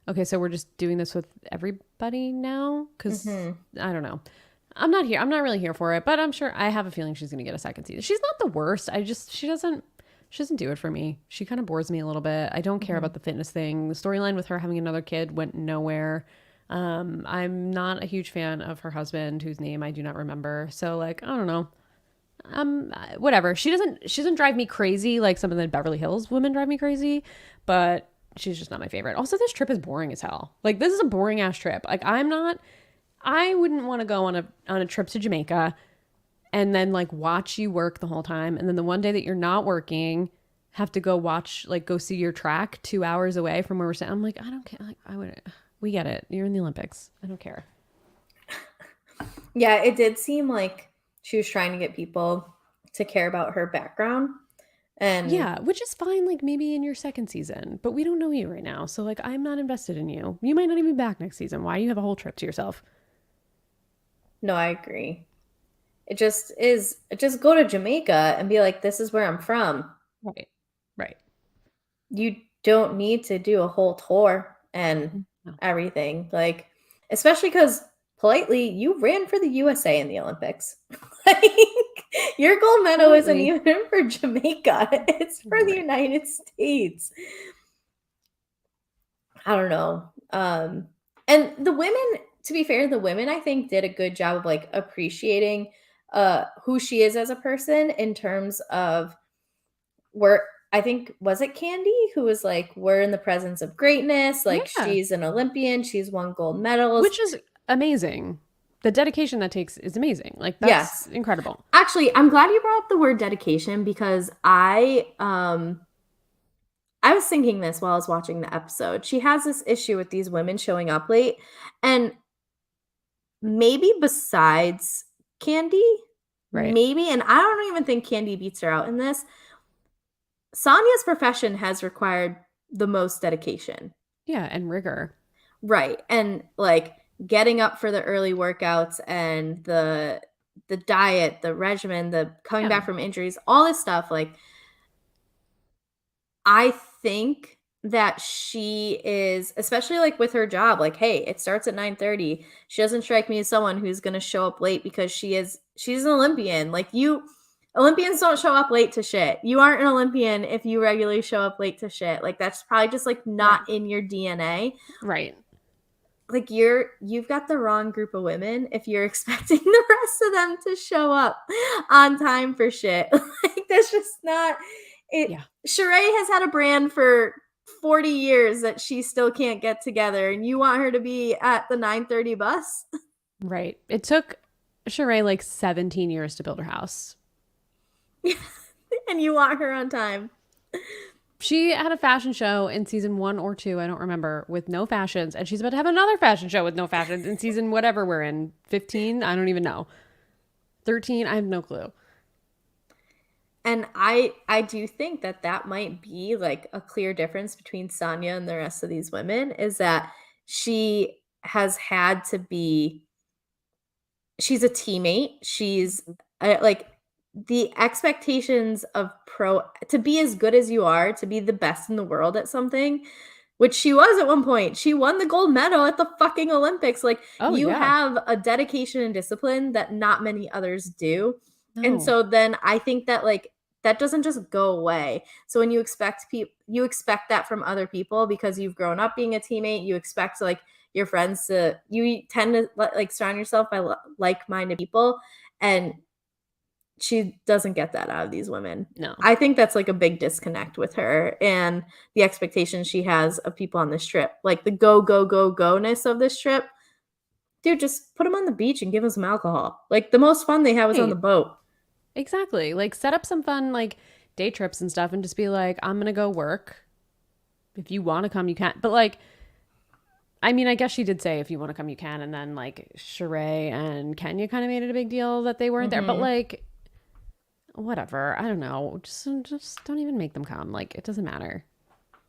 okay, so we're just doing this with everybody now? Because Mm-hmm. I don't know. I'm not here. I'm not really here for it, but I'm sure I have a feeling she's going to get a second season. She's not the worst. She doesn't do it for me. She kind of bores me a little bit. I don't care Mm-hmm. about the fitness thing. The storyline with her having another kid went nowhere. I'm not a huge fan of her husband, whose name I do not remember. So like, I don't know. Whatever. She doesn't drive me crazy like some of the Beverly Hills women drive me crazy, but she's just not my favorite. Also, this trip is boring as hell. Like this is a boring ass trip. Like I wouldn't want to go on a trip to Jamaica and then like watch you work the whole time, and then the one day that you're not working have to go see your track 2 hours away from where we're sitting. I'm like, I don't care. Like we get it. You're in the Olympics. I don't care. Yeah, it did seem like she was trying to get people to care about her background. And Yeah, which is fine, like maybe in your second season, but we don't know you right now. So like I'm not invested in you. You might not even be back next season. Why do you have a whole trip to yourself? no, I agree. Just go to Jamaica and be like, this is where I'm from. Right. Right. You don't need to do a whole tour and No. everything. Like, especially because politely, you ran for the USA in the Olympics. Like, your gold medal isn't Politely. even for Jamaica, it's for the Right. United States. I don't know. And the women, to be fair, the women I think did a good job of like appreciating who she is as a person in terms of where I think was it Candy who was like, we're in the presence of greatness. Like Yeah. she's an Olympian, she's won gold medals. Which is amazing. The dedication that takes is amazing. Like that's Yes. incredible. Actually, I'm glad you brought up the word dedication because I was thinking this while I was watching the episode. She has this issue with these women showing up late, and maybe besides Candy, Right. maybe, and I don't even think Candy beats her out in this. Sonya's profession has required the most dedication. Yeah, and rigor. Right. And like getting up for the early workouts and the diet, the regimen, the coming Yeah. back from injuries, all this stuff, like I think that she is, especially like with her job, like, hey, it starts at 9:30. She doesn't strike me as someone who's gonna show up late because she's an Olympian. Like you Olympians don't show up late to shit. You aren't an Olympian if you regularly show up late to shit. Like that's probably just like not Right. in your DNA. Right. Like you've got the wrong group of women if you're expecting the rest of them to show up on time for shit. Like that's just not it. Yeah. Sheree has had a brand for 40 years that she still can't get together, and you want her to be at the 9:30 bus. Right. It took Sheree like 17 years to build her house. And you want her on time. She had a fashion show in season 1 or 2, I don't remember, with no fashions, and she's about to have another fashion show with no fashions in season whatever we're in, 15, I don't even know, 13, I have no clue. And I do think that that might be like a clear difference between Sonya and the rest of these women is that she has had to be she's a teammate. She's like the expectations of pro to be as good as you are, to be the best in the world at something, which she was at one point. She won the gold medal at the fucking Olympics. Like Oh you yeah. have a dedication and discipline that not many others do. And No. so then I think that like that doesn't just go away. So when you expect people you expect that from other people because you've grown up being a teammate, you expect like your friends to you tend to like surround yourself by like-minded people, and she doesn't get that out of these women. No. I think that's like a big disconnect with her and the expectations she has of people on this trip. Like the go, go, go, go-ness of this trip. Dude, just put them on the beach and give them some alcohol. Like the most fun they have is on the Right. boat. Exactly. Like set up some fun like day trips and stuff and just be like, I'm gonna go work. If you want to come, you can. But like, I mean, I guess she did say if you want to come, you can. And then like Sheree and Kenya kind of made it a big deal that they weren't there. But Mhm. like, whatever. I don't know. Just don't even make them come. Like, it doesn't matter.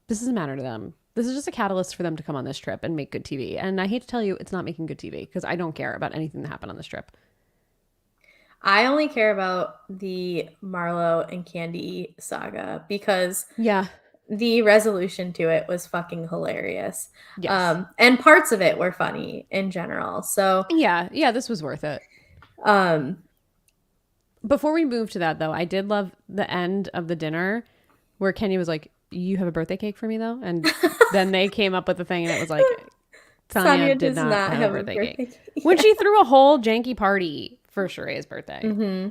This doesn't matter to them. This is just a catalyst for them to come on this trip and make good TV. And I hate to tell you, it's not making good TV because I don't care about anything that happened on this trip. I only care about the Marlo and Candy saga because Yeah. the resolution to it was fucking hilarious. Yes. And parts of it were funny in general. So, Yeah. Yeah. This was worth it. um, Before we move to that, though, I did love the end of the dinner where Kenya was like, "You have a birthday cake for me, though?" And then they came up with the thing, and it was like, Tanya Sonia did does not not have a have a birthday cake. birthday cake. When she threw a whole janky party for Sheree's birthday. Mm-hmm.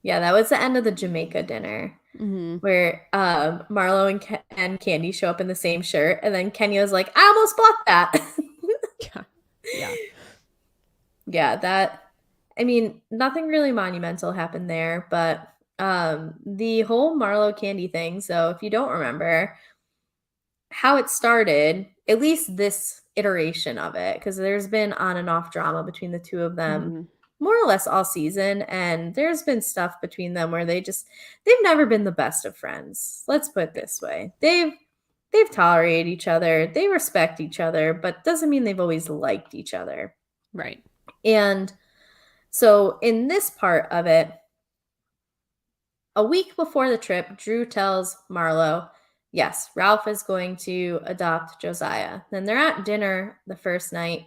Yeah, that was the end of the Jamaica dinner Mm-hmm. where Marlo and Candy show up in the same shirt, and then Kenya was like, "I almost bought that." Yeah. Yeah. Yeah, that. I mean, nothing really monumental happened there, but the whole Marlo Candy thing. So if you don't remember how it started, at least this iteration of it, because there's been on and off drama between the two of them Mm-hmm. more or less all season, and there's been stuff between them where they've never been the best of friends. Let's put it this way. They've tolerated each other, they respect each other, but doesn't mean they've always liked each other. Right. And so in this part of it, a week before the trip, Drew tells Marlo, yes, Ralph is going to adopt Josiah. Then they're at dinner the first night,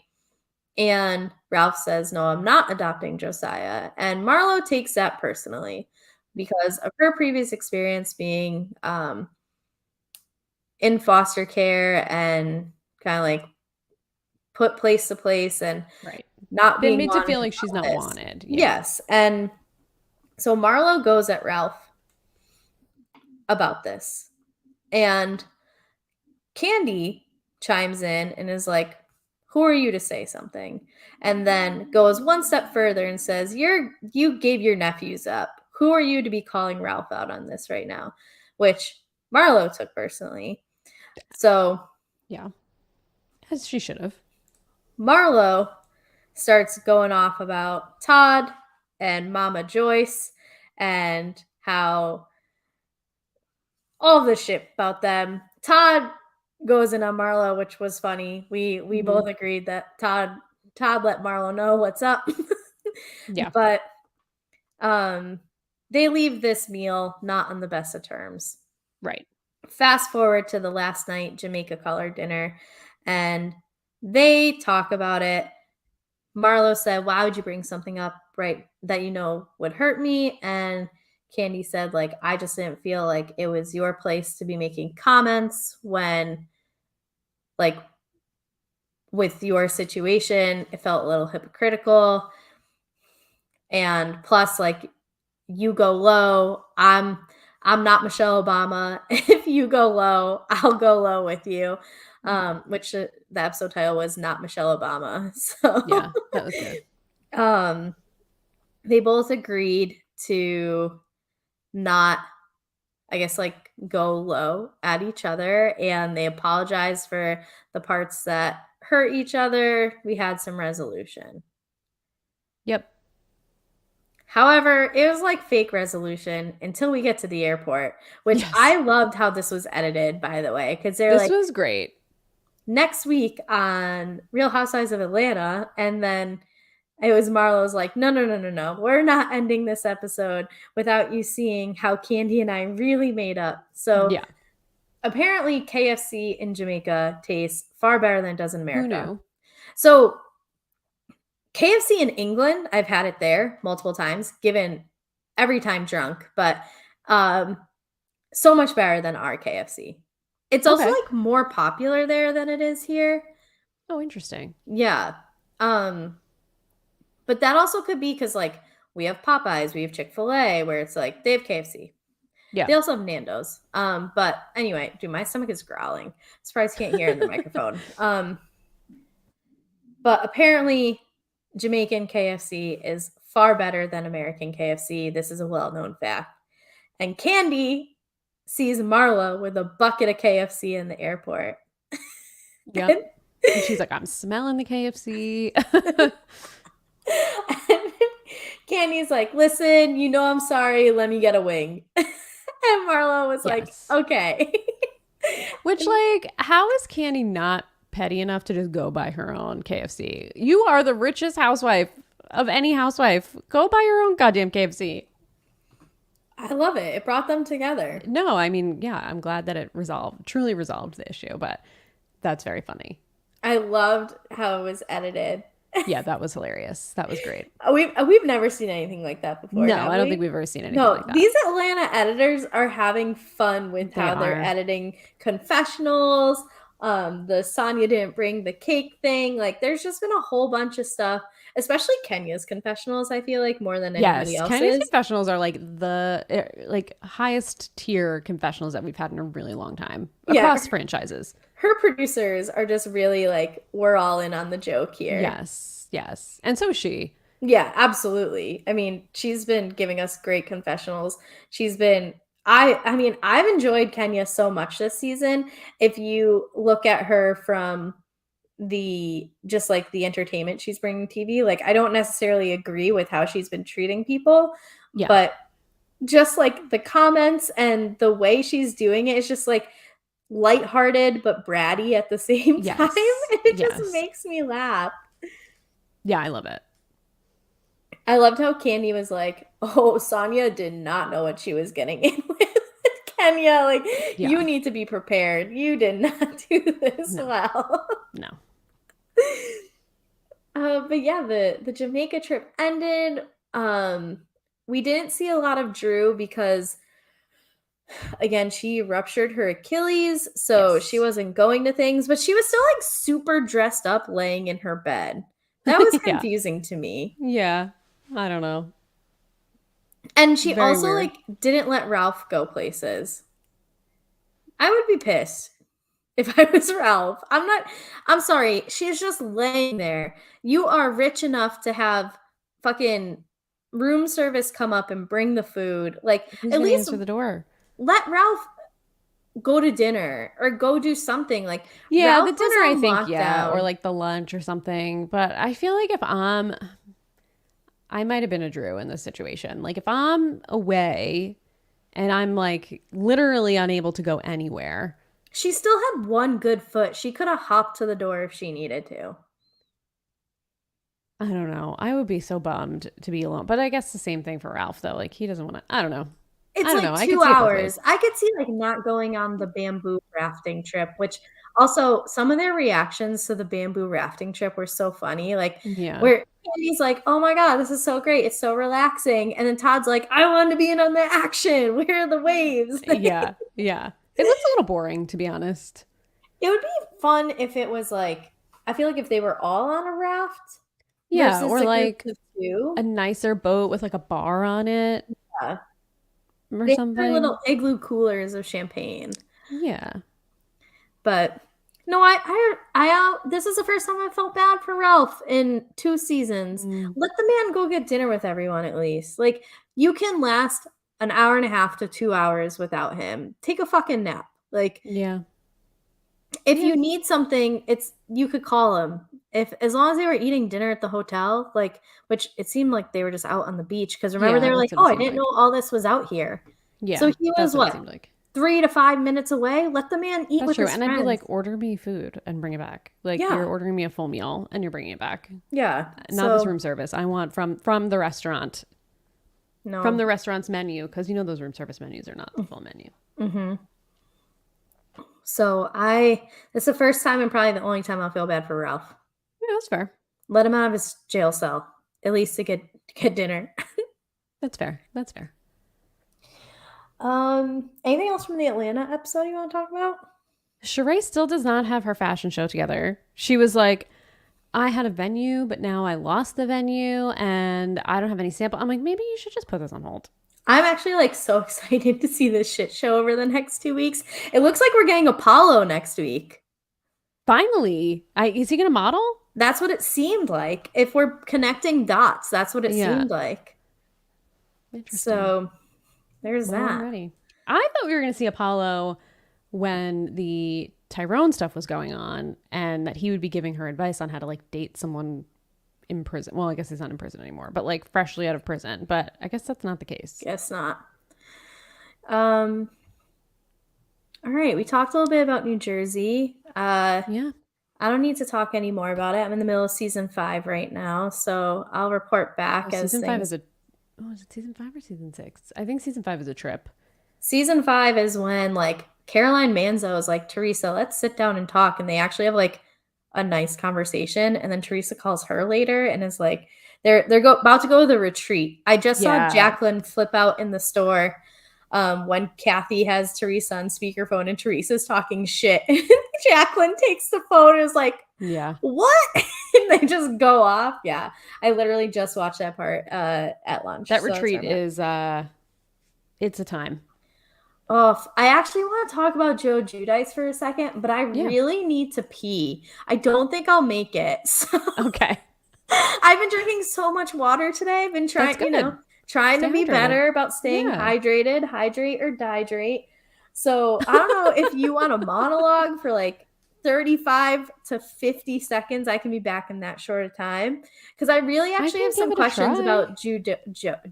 and Ralph says, no, I'm not adopting Josiah. And Marlo takes that personally because of her previous experience being in foster care and kind of like put place to place and Right. not Been being made to wanted feel and like she's all not this. wanted. Yeah. Yes. And so Marlo goes at Ralph about this. And Candy chimes in and is like, who are you to say something? And then goes one step further and says, you gave your nephews up. Who are you to be calling Ralph out on this right now? Which Marlo took personally. So Yeah. As she should have. Marlo starts going off about Todd and Mama Joyce and how all the shit about them. Todd goes in on Marlo, which was funny. We Mm-hmm. both agreed that Todd let Marlo know what's up. Yeah. But they leave this meal not on the best of terms. Right. Fast forward to the last night Jamaica color dinner, and they talk about it. Marlo said, why would you bring something up right that you know would hurt me? And Candy said, like, I just didn't feel like it was your place to be making comments when, like, with your situation, it felt a little hypocritical. And plus, like, you go low. I'm not Michelle Obama. If you go low, I'll go low with you. Which the episode title was Not Michelle Obama. So Yeah, that was good. They both agreed to not, I guess, like go low at each other, and they apologized for the parts that hurt each other. We had some resolution. Yep. However, it was like fake resolution until we get to the airport, which Yes. I loved how this was edited, by the way, because they're This like, was great. next week on Real Housewives of Atlanta, and then it was Marlo's like, no. We're not ending this episode without you seeing how Candy and I really made up. So Yeah. apparently KFC in Jamaica tastes far better than it does in America. Who knew? So KFC in England, I've had it there multiple times, given every time drunk, but so much better than our KFC. It's also like more popular there than it is here. Oh, interesting. Yeah. But that also could be because, like, we have Popeyes, we have Chick-fil-A, where it's like they have KFC. Yeah. They also have Nando's. But anyway, dude, my stomach is growling. I'm surprised you can't hear it in the microphone. But apparently, Jamaican KFC is far better than American KFC. This is a well-known fact. And Candy sees Marlo with a bucket of KFC in the airport. Yep. And she's like, I'm smelling the KFC. And Candy's like, listen, you know I'm sorry. Let me get a wing. And Marlo was like, okay. Which, like, how is Candy not petty enough to just go buy her own KFC? You are the richest housewife of any housewife. Go buy your own goddamn KFC. I love it. It brought them together. No, I mean, yeah, I'm glad that it truly resolved the issue, but that's very funny. I loved how it was edited. Yeah, that was hilarious. That was great. We've never seen anything like that before. No, I don't think we've ever seen anything like that. These Atlanta editors are having fun with how they're editing confessionals, The Sonya didn't bring the cake thing. Like, there's just been a whole bunch of stuff, especially Kenya's confessionals, I feel like, more than anybody Yes, Kenny's else's. confessionals are like the highest tier confessionals that we've had in a really long time Yeah, across franchises. her producers are just really like, we're all in on the joke here. Yes, yes. And so is she. Yeah, absolutely. I mean, she's been giving us great confessionals. She's been I mean, I've enjoyed Kenya so much this season. If you look at her from the just like the entertainment she's bringing TV, like I don't necessarily agree with how she's been treating people, Yeah. but just like the comments and the way she's doing it is just like lighthearted but bratty at the same time. Yes. And it just Yes. makes me laugh. Yeah, I love it. I loved how Candy was like, "Oh, Sonya did not know what she was getting in with Kenya. Like, Yeah. you need to be prepared. You did not do this No. well." No. But yeah, the Jamaica trip ended. We didn't see a lot of Drew because again, she ruptured her Achilles, so she Yes. wasn't going to things, but she was still like super dressed up laying in her bed. That was Yeah. confusing to me. Yeah. I don't know. And she Very also weird. like didn't let Ralph go places. I would be pissed if I was Ralph. I'm sorry. She's just laying there. You are rich enough to have fucking room service come up and bring the food. Like, Who's at gonna least answer the door? let Ralph go to dinner or go do something. Like, Yeah, the Ralph was dinner, I on think, yeah, or lockdown. like the lunch or something. But I feel like if I might have been a Drew in this situation. Like if I'm away and I'm like literally unable to go anywhere. She still had one good foot. She could have hopped to the door if she needed to. I don't know. I would be so bummed to be alone. But I guess the same thing for Ralph though. Like he doesn't want to. I don't know. It's I don't like know. I could 2 see it both ways. hours. I could see, like, not going on the bamboo rafting trip, which also some of their reactions to the bamboo rafting trip were so funny, like, Yeah. where Candy's like, "Oh my god, this is so great, it's so relaxing," and then Todd's like, "I wanted to be in on the action, where are the waves?" Yeah. Yeah. It looks a little boring to be honest. It would be fun if it was, like I feel like if they were all on a raft Yeah. versus Or a group like of 2. a nicer boat with like a bar on it Yeah. or They have their something. little igloo coolers of champagne. Yeah. But no, this is the first time I felt bad for Ralph in 2 seasons. Mm, Let the man go get dinner with everyone at least. Like, you can last an hour and a half to 2 hours without him. Take a fucking nap. Like, yeah. if Yeah. you need something, it's you could call him. If as long as they were eating dinner at the hotel, like which it seemed like they were just out on the beach because remember they Yeah. were like, That's what "Oh, it I seemed didn't know like. all this was out here." So Yeah. he That's was what it what? seemed like. 3 to 5 minutes away? Let the man eat That's with true. his And I'd be friends. like, order me food and bring it back. Like Yeah. you're ordering me a full meal and you're bringing it back. Yeah. Not this So, room service. I want from the restaurant, from no. the restaurant's menu, because you know those room service menus are not the full menu. Mhm. So, it's the first time and probably the only time I'll feel bad for Ralph. Yeah, that's fair. Let him out of his jail cell, at least to get dinner. That's fair. That's fair. Anything else from the Atlanta episode you wanna talk about? Sheree still does not have her fashion show together. She was like, I had a venue, but now I lost the venue and I don't have any sample. I'm like, maybe you should just put this on hold. I'm actually, like, so excited to see this shit show over the next 2 weeks. It looks like we're getting Apollo next week. Finally, is he gonna model? That's what it seemed like. If we're connecting dots, that's what it Yeah. seemed like. Interesting. So, there's Well, I'm that. ready. I thought we were gonna see Apollo when the Tyrone stuff was going on, and that he would be giving her advice on how to like date someone in prison. Well, I guess he's not in prison anymore, but like freshly out of prison. But I guess that's not the case. Guess not. All right, we talked a little bit about New Jersey. Yeah. I don't need to talk any more about it. I'm in the middle of season 5 right now, so I'll report back Oh, as season 5 things. is a. Oh, is it season 5 or season 6? I think season 5 is a trip. Season 5 is when like Caroline Manzo is like, Teresa, let's sit down and talk, and they actually have like a nice conversation. And then Teresa calls her later and is like, about to go to the retreat. I just Yeah. saw Jacqueline flip out in the store when Kathy has Teresa on speakerphone and Teresa's talking shit. Jacqueline takes the phone and is like, Yeah. what? And they just go off. Yeah. I literally just watched that part at lunch. That So that's where retreat I'm at. is it's a time. Oh, I actually want to talk about Joe Judice for a second, but I Yeah. really need to pee. I don't think I'll make it. So Okay. I've been drinking so much water today. I've been That's trying, good. trying Stay to be hydrated. better about staying Yeah. hydrated, hydrate or dihydrate. So I don't know if you want a monologue for like 35 to 50 seconds. I can be back in that short a time. Because I really I actually can have give some it a questions try. about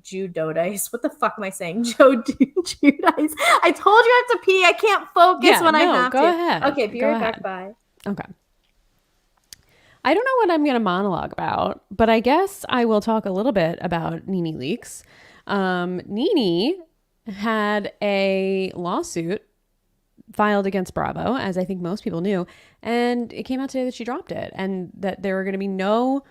Judice. What the fuck am I saying? Judice. I told you I have to pee. I can't focus Yeah, when I no, have go to. ahead. Okay, be Go right back. ahead. Bye. Okay. I don't know what I'm going to monologue about, but I guess I will talk a little bit about Nene Leakes. Nene had a lawsuit filed against Bravo, as I think most people knew, and it came out today that she dropped it and that there were going to be no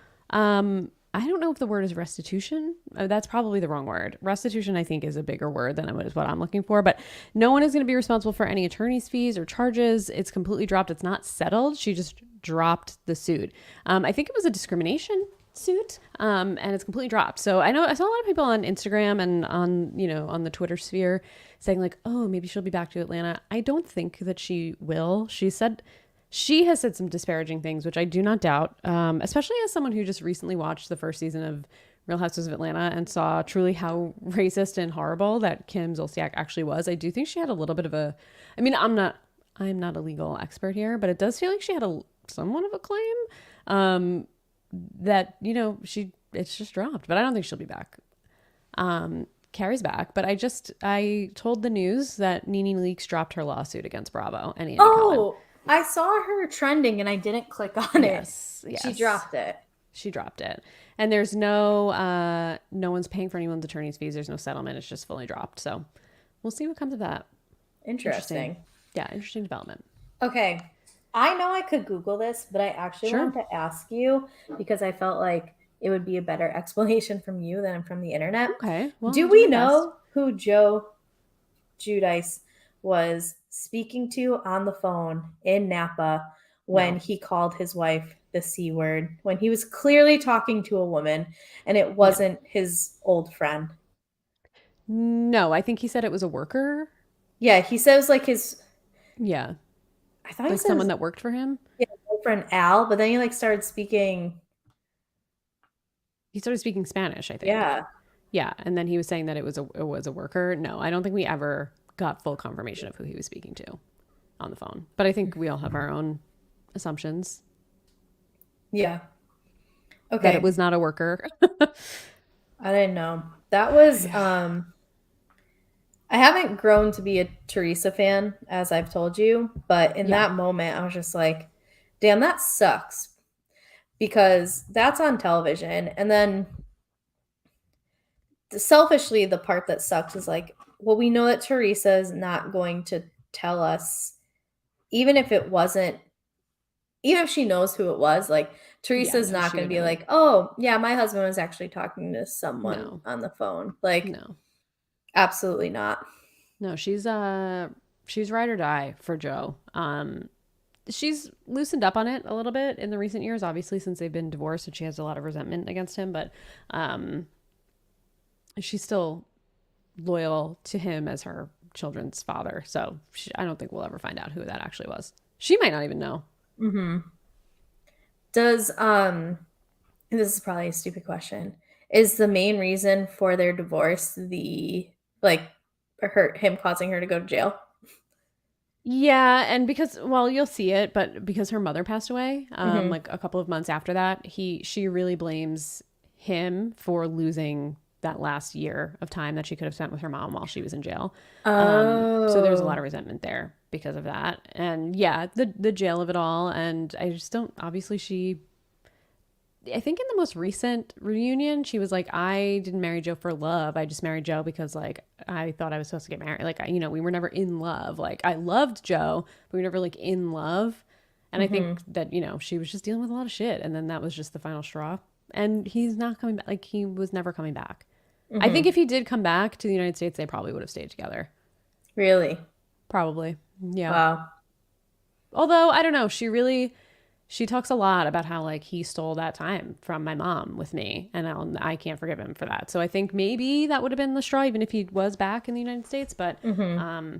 I don't know if the word is restitution. That's probably the wrong word. Restitution, I think, is a bigger word than what I'm looking for. But no one is going to be responsible for any attorney's fees or charges. It's completely dropped. It's not settled. She just dropped the suit. I think it was a discrimination suit, and it's completely dropped. So I saw a lot of people on Instagram and on the Twitter sphere saying like, oh, maybe she'll be back to Atlanta. I don't think that she will. She has said some disparaging things, which I do not doubt, especially as someone who just recently watched the first season of Real Housewives of Atlanta and saw truly how racist and horrible that Kim Zolciak actually was. I do think she had a little bit of a, I mean, I'm not a legal expert here, but it does feel like she had somewhat of a claim that, it's just dropped, but I don't think she'll be back. Kari's back, but I told the news that Nene Leakes dropped her lawsuit against Bravo and Andy Cohen. Oh, I saw her trending and I didn't click on it. She Yes. dropped it. She dropped it. And no one's paying for anyone's attorney's fees. There's no settlement. It's just fully dropped. So we'll see what comes of that. Interesting. Yeah, interesting development. Okay. I know I could Google this, but I actually Sure. wanted to ask you because I felt like it would be a better explanation from you than from the internet. Okay. Well, Do I'll do we my best. know who Joe Judice was speaking to on the phone in Napa when No. he called his wife the C word, when he was clearly talking to a woman and it Yeah. wasn't his old friend? No, I think he said it was a worker. Yeah, he says like Yeah. I thought he Like said someone his that worked for him. girlfriend Al, but then he like started speaking. He started speaking Spanish, I think. Yeah. Yeah. And then he was saying that it was a worker. No, I don't think we ever got full confirmation of who he was speaking to on the phone. But I think we all have our own assumptions Yeah. that it Okay. was not a worker. I didn't know. That was Yeah. I haven't grown to be a Teresa fan, as I've told you, but in Yeah. that moment I was just like, damn, that sucks. Because that's on television. And then selfishly, the part that sucks is like, well, we know that Teresa is not going to tell us, even if it wasn't, even if she knows who it was, like Yeah. Teresa's No, not she going to would be never. like, oh, yeah, my husband was actually talking to someone No. on the phone. Like, No. absolutely not. No, she's ride or die for Joe. She's loosened up on it a little bit in the recent years, obviously since they've been divorced, and she has a lot of resentment against him, but um she's still loyal to him as her children's father. So I don't think we'll ever find out who that actually was. She might not even know. Mm-hmm. Does this is probably a stupid question. Is the main reason for their divorce the like him causing her to go to jail? Yeah, and because well, you'll see it, but because her mother passed away, Mm-hmm. like a couple of months after that, she really blames him for losing that last year of time that she could have spent with her mom while she was in jail. So there's a lot Oh. of resentment there because of that, and yeah, the jail of it all. And I just don't. Obviously, I think in the most recent reunion, she was like, I didn't marry Joe for love. I just married Joe because like I thought I was supposed to get married. Like, we were never in love. Like I loved Joe, but we were never like in love. And I Mm-hmm. think that, she was just dealing with a lot of shit. And then that was just the final straw. And he's not coming back. Like he was never coming back. I think Mm-hmm. if he did come back to the United States, they probably would have stayed together. Really? Probably. Yeah. Wow. Although I don't know, she talks a lot about how like he stole that time from my mom with me, and I can't forgive him for that. So I think maybe that would have been the straw, even if he was back in the United States. But Mm-hmm.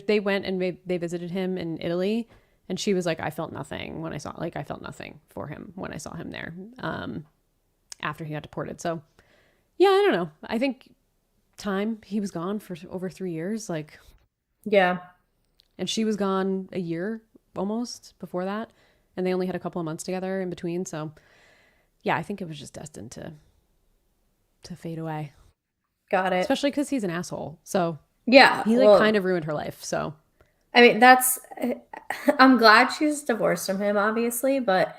they went and they visited him in Italy, and she was like, I felt nothing when I felt nothing for him when I saw him there after he got deported. So yeah, I don't know. I think time he was gone for over 3 years, like, Yeah. and she was gone a year almost before that, and they only had a couple of months together in between. So yeah, I think it was just destined to fade away, Got it. especially because he's an asshole. So Yeah. he like kind Well, of ruined her life. So I mean, I'm glad she's divorced from him, obviously, but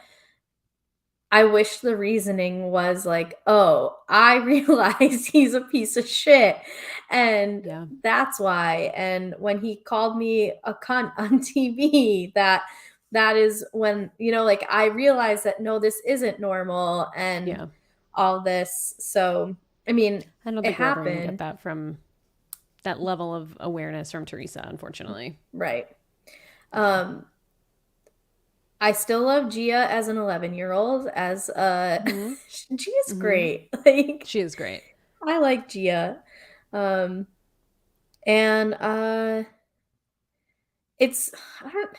I wish the reasoning was like, oh, I realize he's a piece of shit. And yeah, that's why. And when he called me a cunt on TV, that is when, like I realized that no, this isn't normal and yeah. all this. So, I mean, I don't it think we're ever gonna get happened, that from that level of awareness from Teresa, unfortunately. right? Yeah. Um, I still love Gia as an 11-year-old as Mm-hmm. Gia's Mm-hmm. great. Like She is great. I like Gia. Um and it's I don't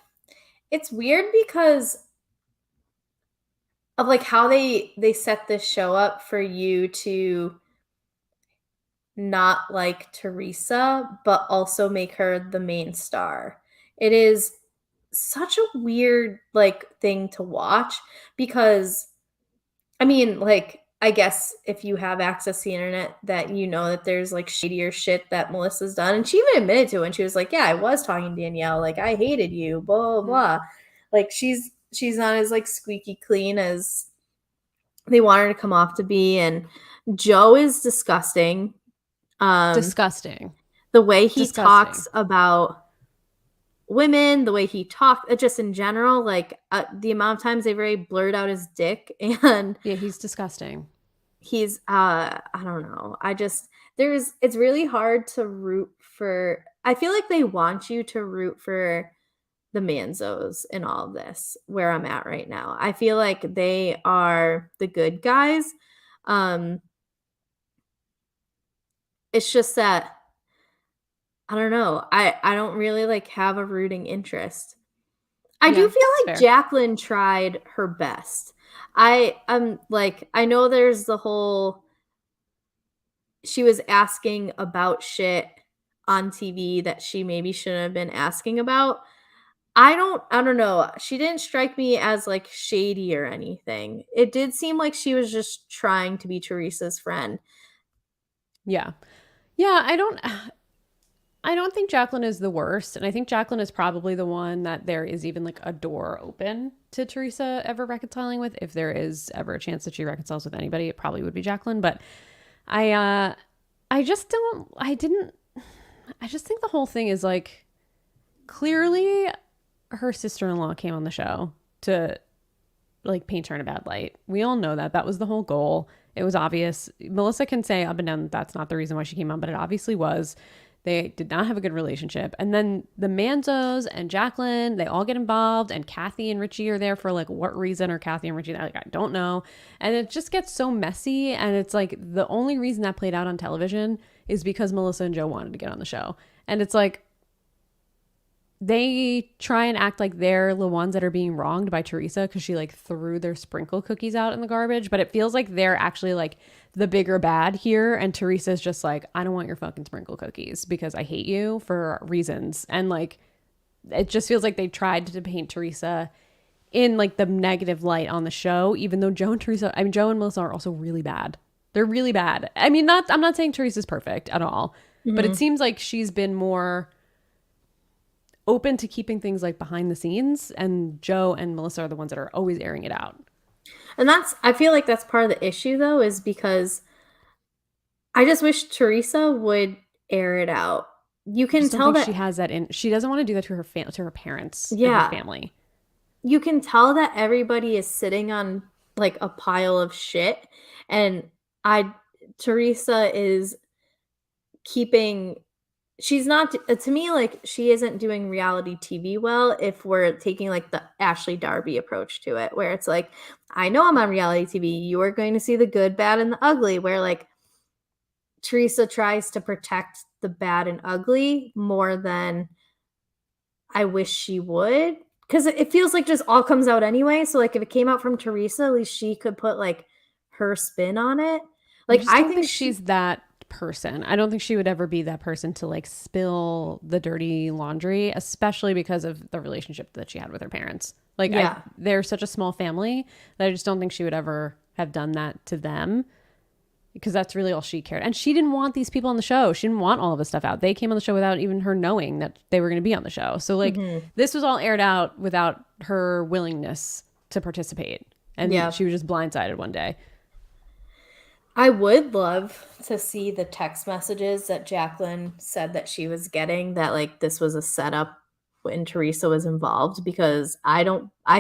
it's weird because of like how they set this show up for you to not like Teresa but also make her the main star. It is such a weird like thing to watch because I mean, like, I guess if you have access to the internet that you know that there's like shadier shit that Melissa's done. And she even admitted to it when she was like, yeah, I was talking to Danielle, like I hated you, blah blah Mm-hmm. blah. Like she's not as like squeaky clean as they want her to come off to be. And Joe is disgusting. Um, Disgusting. the way he Disgusting. talks about women, the way he talked, just in general, like the amount of times they've already blurred out his dick and Yeah, he's disgusting. he's I don't know. I just there's it's really hard to root for. I feel like they want you to root for the Manzos in all of this where I'm at right now. I feel like they are the good guys. Um it's just that I don't know. I don't really like have a rooting interest. I do Yeah, feel that's like fair. Jacqueline tried her best. I'm like I know there's the whole she was asking about shit on TV that she maybe shouldn't have been asking about. I don't know. She didn't strike me as like shady or anything. It did seem like she was just trying to be Teresa's friend. Yeah. Yeah, I don't think Jacqueline is the worst, and I think Jacqueline is probably the one that there is even like a door open to Teresa ever reconciling with. If there is ever a chance that she reconciles with anybody, it probably would be Jacqueline. But I I just don't I didn't I just think the whole thing is like clearly her sister-in-law came on the show to like paint her in a bad light. We all know that. That was the whole goal. It was obvious. Melissa can say up and down that that's not the reason why she came on, but it obviously was. They did not have a good relationship. And then the Manzos and Jacqueline, they all get involved, and Kathy and Richie are there for like what reason are Kathy and Richie there? Like, I don't know. And it just gets so messy. And it's like the only reason that played out on television is because Melissa and Joe wanted to get on the show. And it's like, they try and act like they're the ones that are being wronged by Teresa because she like threw their sprinkle cookies out in the garbage. But it feels like they're actually like the bigger bad here. And Teresa's just like, I don't want your fucking sprinkle cookies because I hate you for reasons. And like, it just feels like they tried to paint Teresa in like the negative light on the show, even though Joe and Melissa are also really bad. They're really bad. I mean, I'm not saying Teresa's perfect at all, but it Mhm. seems like she's been more open to keeping things like behind the scenes, and Joe and Melissa are the ones that are always airing it out. And I feel like that's part of the issue though, is because I just wish Teresa would air it out. You I can just don't tell think she that, has that in. She doesn't want to do that to to her parents and her yeah, family. you can tell that everybody is sitting on like a pile of shit. And I, Teresa is keeping she's not, to me, like, she isn't doing reality TV well if we're taking, like, the Ashley Darby approach to it, where it's like, I know I'm on reality TV. You are going to see the good, bad, and the ugly, where, like, Teresa tries to protect the bad and ugly more than I wish she would. Because it feels like just all comes out anyway. So, like, if it came out from Teresa, at least she could put, like, her spin on it. I Like, just I don't think think she, she's that person. I don't think she would ever be that person to like spill the dirty laundry, especially because of the relationship that she had with her parents. Like yeah. they're such a small family that I just don't think she would ever have done that to them because that's really all she cared. And she didn't want these people on the show. She didn't want all of this stuff out. They came on the show without even her knowing that they were going to be on the show. So like Mhm. this was all aired out without her willingness to participate. And Yeah. she was just blindsided one day. I would love to see the text messages that Jacqueline said that she was getting, that, like, this was a setup when Teresa was involved, because I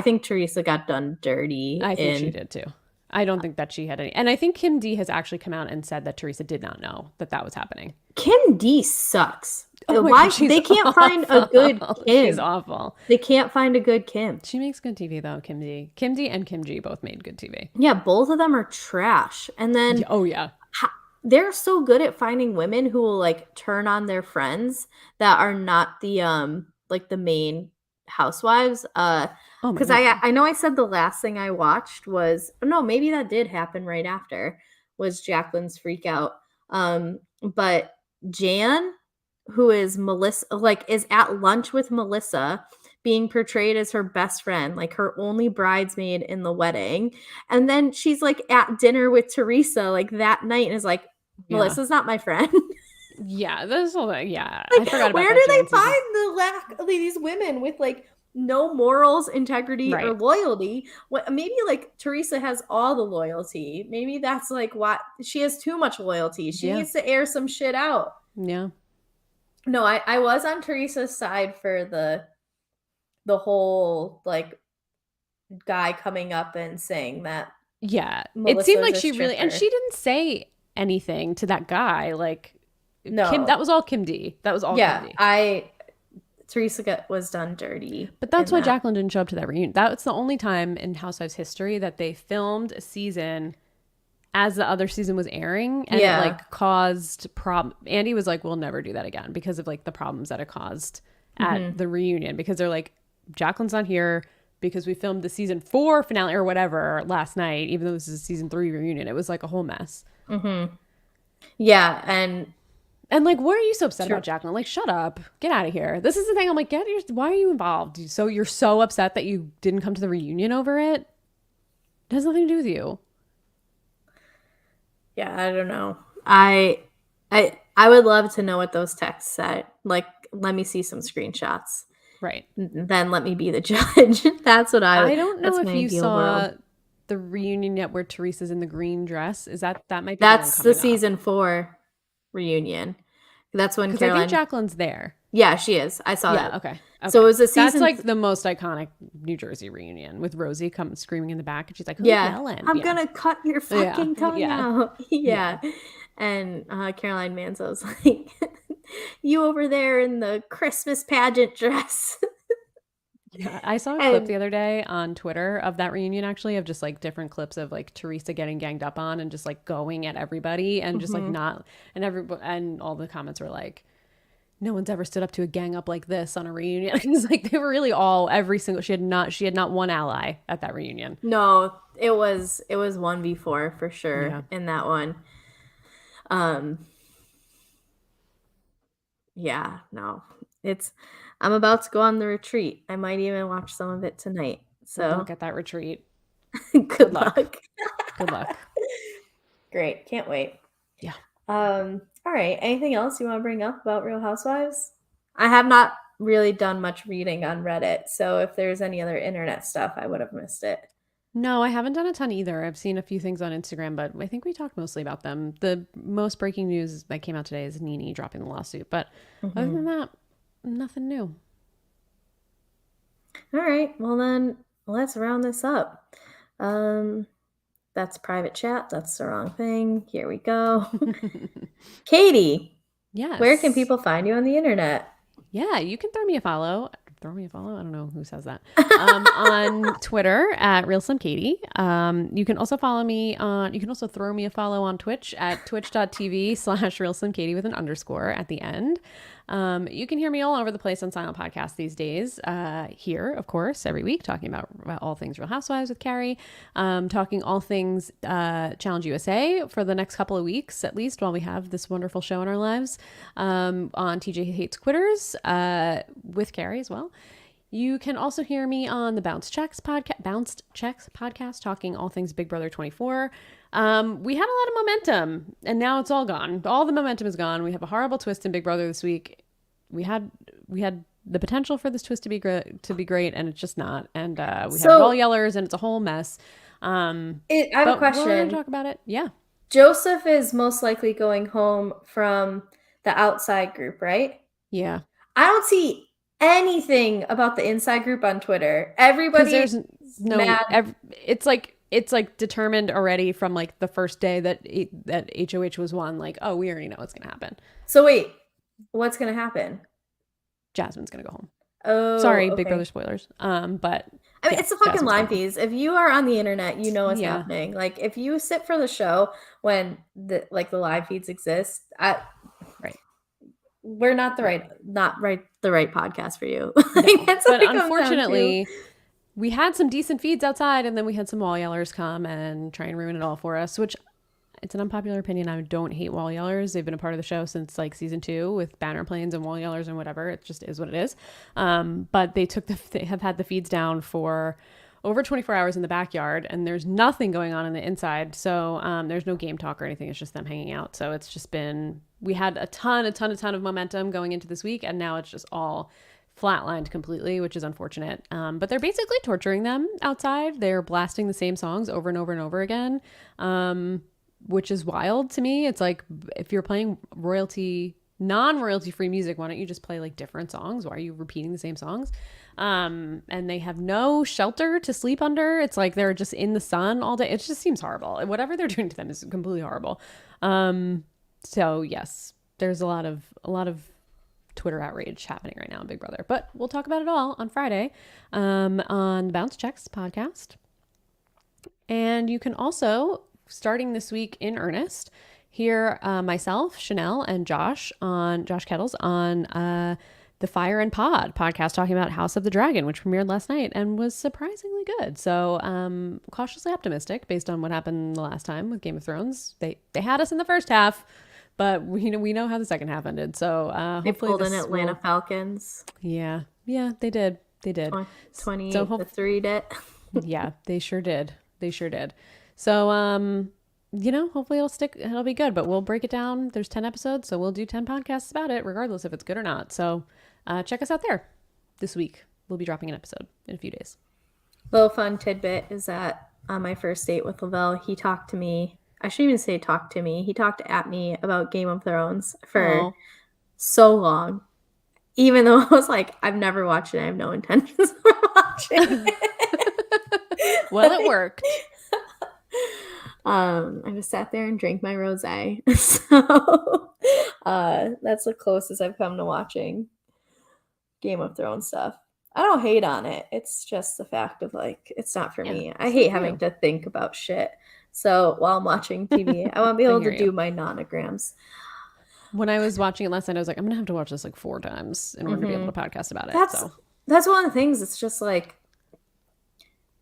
think Teresa got done dirty I think she in did too. I don't think that she had any. And I think Kim D has actually come out and said that Teresa did not know that that was happening. Kim D sucks. Oh my Why God, she's they can't awful. find a good She's Kim? awful. They can't find a good Kim. She makes good TV though, Kim D. Kim D and Kim G both made good TV. Yeah, both of them are trash. And then Oh yeah. they're so good at finding women who will, like, turn on their friends that are not the like, the main housewives. Oh my Because God. I know I said the last thing I watched was, no, maybe that did happen right after, was Jacqueline's freak out. But Jan, who is Melissa, like, is at lunch with Melissa, being portrayed as her best friend, like, her only bridesmaid in the wedding. And then she's, like, at dinner with Teresa, like, that night, and is like, Yeah. Melissa's not my friend. Yeah. This whole yeah. I Like, forgot about where that do Jan they season. find the lack of these women with, like, no morals, integrity, or Right. loyalty? What, maybe, like, Teresa has all the loyalty. Maybe that's, like, what she has, too much loyalty. She Yeah. needs to air some shit out. Yeah. No, I was on Teresa's side for the whole, like, guy coming up and saying that Yeah. It seemed Melissa's like a she really and she stripper. didn't say anything to that guy. Like Kim, No. that was all Kim D. That was all Kim Yeah, D. Teresa was done dirty But that's in why that. Jacqueline didn't show up to that reunion. That's the only time in Housewives history that they filmed a season as the other season was airing, and it Yeah. like caused Andy was like, "We'll never do that again," because of like the problems that it caused at Mhm. the reunion. Because they're like, Jacqueline's not here because we filmed the season 4 finale or whatever last night, even though this is a season 3 reunion. It was like a whole mess. Mhm. Yeah, and And like, what are you so upset Sure. about, Jacqueline? Like, shut up, get out of here. This is the thing. I'm like, why are you involved? So you're so upset that you didn't come to the reunion over it? It has nothing to do with you. yeah, I don't know. I would love to know what those texts said. Like, let me see some screenshots. Right. Then let me be the judge. I don't know That's if my you ideal saw world. the reunion yet where Teresa's in the green dress. That might be the one That's the coming up? season 4 reunion. That's when Because I think Caroline. Jacqueline's there. Yeah, she is. I saw Yeah. that. Okay. So it Okay. was a That's season. like the most iconic New Jersey reunion with Rosie come screaming in the back, and she's like, "Who's Yeah, yelling?" I'm Yeah. gonna cut your Yeah. fucking tongue Yeah. out. Yeah. Yeah. And Caroline Manzo's like, you over there in the Christmas pageant dress. Yeah, I saw a clip And the other day on Twitter of that reunion actually of just like different clips of like Teresa getting ganged up on and just like going at everybody and just like mhm. not and everybody and all the comments were like no one's ever stood up to a gang up like this on a reunion. It's like they were really all every single she had not one ally at that reunion. No, it was 1v4 for Yeah. sure in that one. Um yeah, no. It's I'm about to go on the retreat. I might even watch some of it tonight. Good luck So, at that retreat. Good good luck. luck. Good luck. Great. Can't wait. Yeah. All right. Anything else you want to bring up about Real Housewives? I have not really done much reading on Reddit, so if there's any other internet stuff, I would have missed it. No, I haven't done a ton either. I've seen a few things on Instagram, but I think we talked mostly about them. The most breaking news that came out today is Nene dropping the lawsuit, but other Mhm. than that, nothing new. All right. Well, then let's round this up. Um, that's private chat. That's the wrong thing. Here we go. Katie, Yes. Where can people find you on the internet? Yeah, you can throw me a follow. Throw me a follow. I don't know who says that. On Twitter at Real Slim Katie. You can also follow me on. You can also throw me a follow on Twitch at twitch.tv/Real Slim Katie with an underscore at the end. You can hear me all over the place on Silent Podcast these days. Here, of course, every week, talking about all things Real Housewives with Kari, talking all things Challenge USA for the next couple of weeks, at least, while we have this wonderful show in our lives. On TJ Hates Quitters with Kari as well. You can also hear me on the Bounced Checks podcast, talking all things Big Brother 24. We had a lot of momentum, and now it's all gone. All the momentum is gone. We have a horrible twist in Big Brother this week. We had the potential for this twist to be great, and it's just not. And we have wall yellers, and it's a whole mess. I have a question. We're gonna talk about it. Yeah. Joseph is most likely going home from the outside group, right? Yeah. I don't see anything about the inside group on Twitter. Everybody, there's no. It's like determined already from like the first day that HOH was won. Like, oh, we already know what's gonna happen. So wait, what's gonna happen? Jasmine's gonna go home. Oh, sorry, okay. Big Brother spoilers. But I mean, it's the fucking line fees. If you are on the internet, you know what's happening. Like, if you sit for the show when the live feeds exist, right, we're not the right podcast for you. But unfortunately, we had some decent feeds outside, and then we had some wall yellers come and try and ruin it all for us, which it's an unpopular opinion. I don't hate wall yellers. They've been a part of the show since like season 2 with banner planes and wall yellers and whatever. It just is what it is. But they have had the feeds down for over 24 hours in the backyard, and there's nothing going on the inside. So there's no game talk or anything. It's just them hanging out. So it's just been, we had a ton of momentum going into this week, and now it's just all flatlined completely, which is unfortunate. But they're basically torturing them outside. They're blasting the same songs over and over and over again, which is wild to me. It's like, if you're playing non-royalty free music, why don't you just play like different songs? Why are you repeating the same songs? And they have no shelter to sleep under. It's like they're just in the sun all day. It just seems horrible. Whatever they're doing to them is completely horrible. So yes, there's a lot of Twitter outrage happening right now in Big Brother, but we'll talk about it all on Friday on the Bounce Checks podcast. And you can also, starting this week in earnest, hear myself, Chanel, and Josh Kettles on the Fire and Pod podcast, talking about House of the Dragon, which premiered last night and was surprisingly good. So cautiously optimistic based on what happened the last time with Game of Thrones. They had us in the first half, but we know how the second half ended. So they hopefully pulled in Atlanta Falcons. Yeah, they did. 20-3 did. Yeah, they sure did. So hopefully it'll be good, but we'll break it down. There's 10 episodes, so we'll do 10 podcasts about it, regardless if it's good or not. So check us out there this week. We'll be dropping an episode in a few days. Little fun tidbit is that on my first date with Lavelle, he talked to me. I shouldn't even say talk to me. He talked at me about Game of Thrones for so long. Even though I was like, I've never watched it. I have no intentions of watching it. Well, it worked. I just sat there and drank my rosé. So that's the closest I've come to watching Game of Thrones stuff. I don't hate on it. It's just the fact of like, it's not for me. I hate having to think about shit. So while I'm watching TV, I want to be able to do my nonograms. When I was watching it last night, I was like, I'm going to have to watch this like 4 times in order to be able to podcast about it. That's one of the things. It's just like,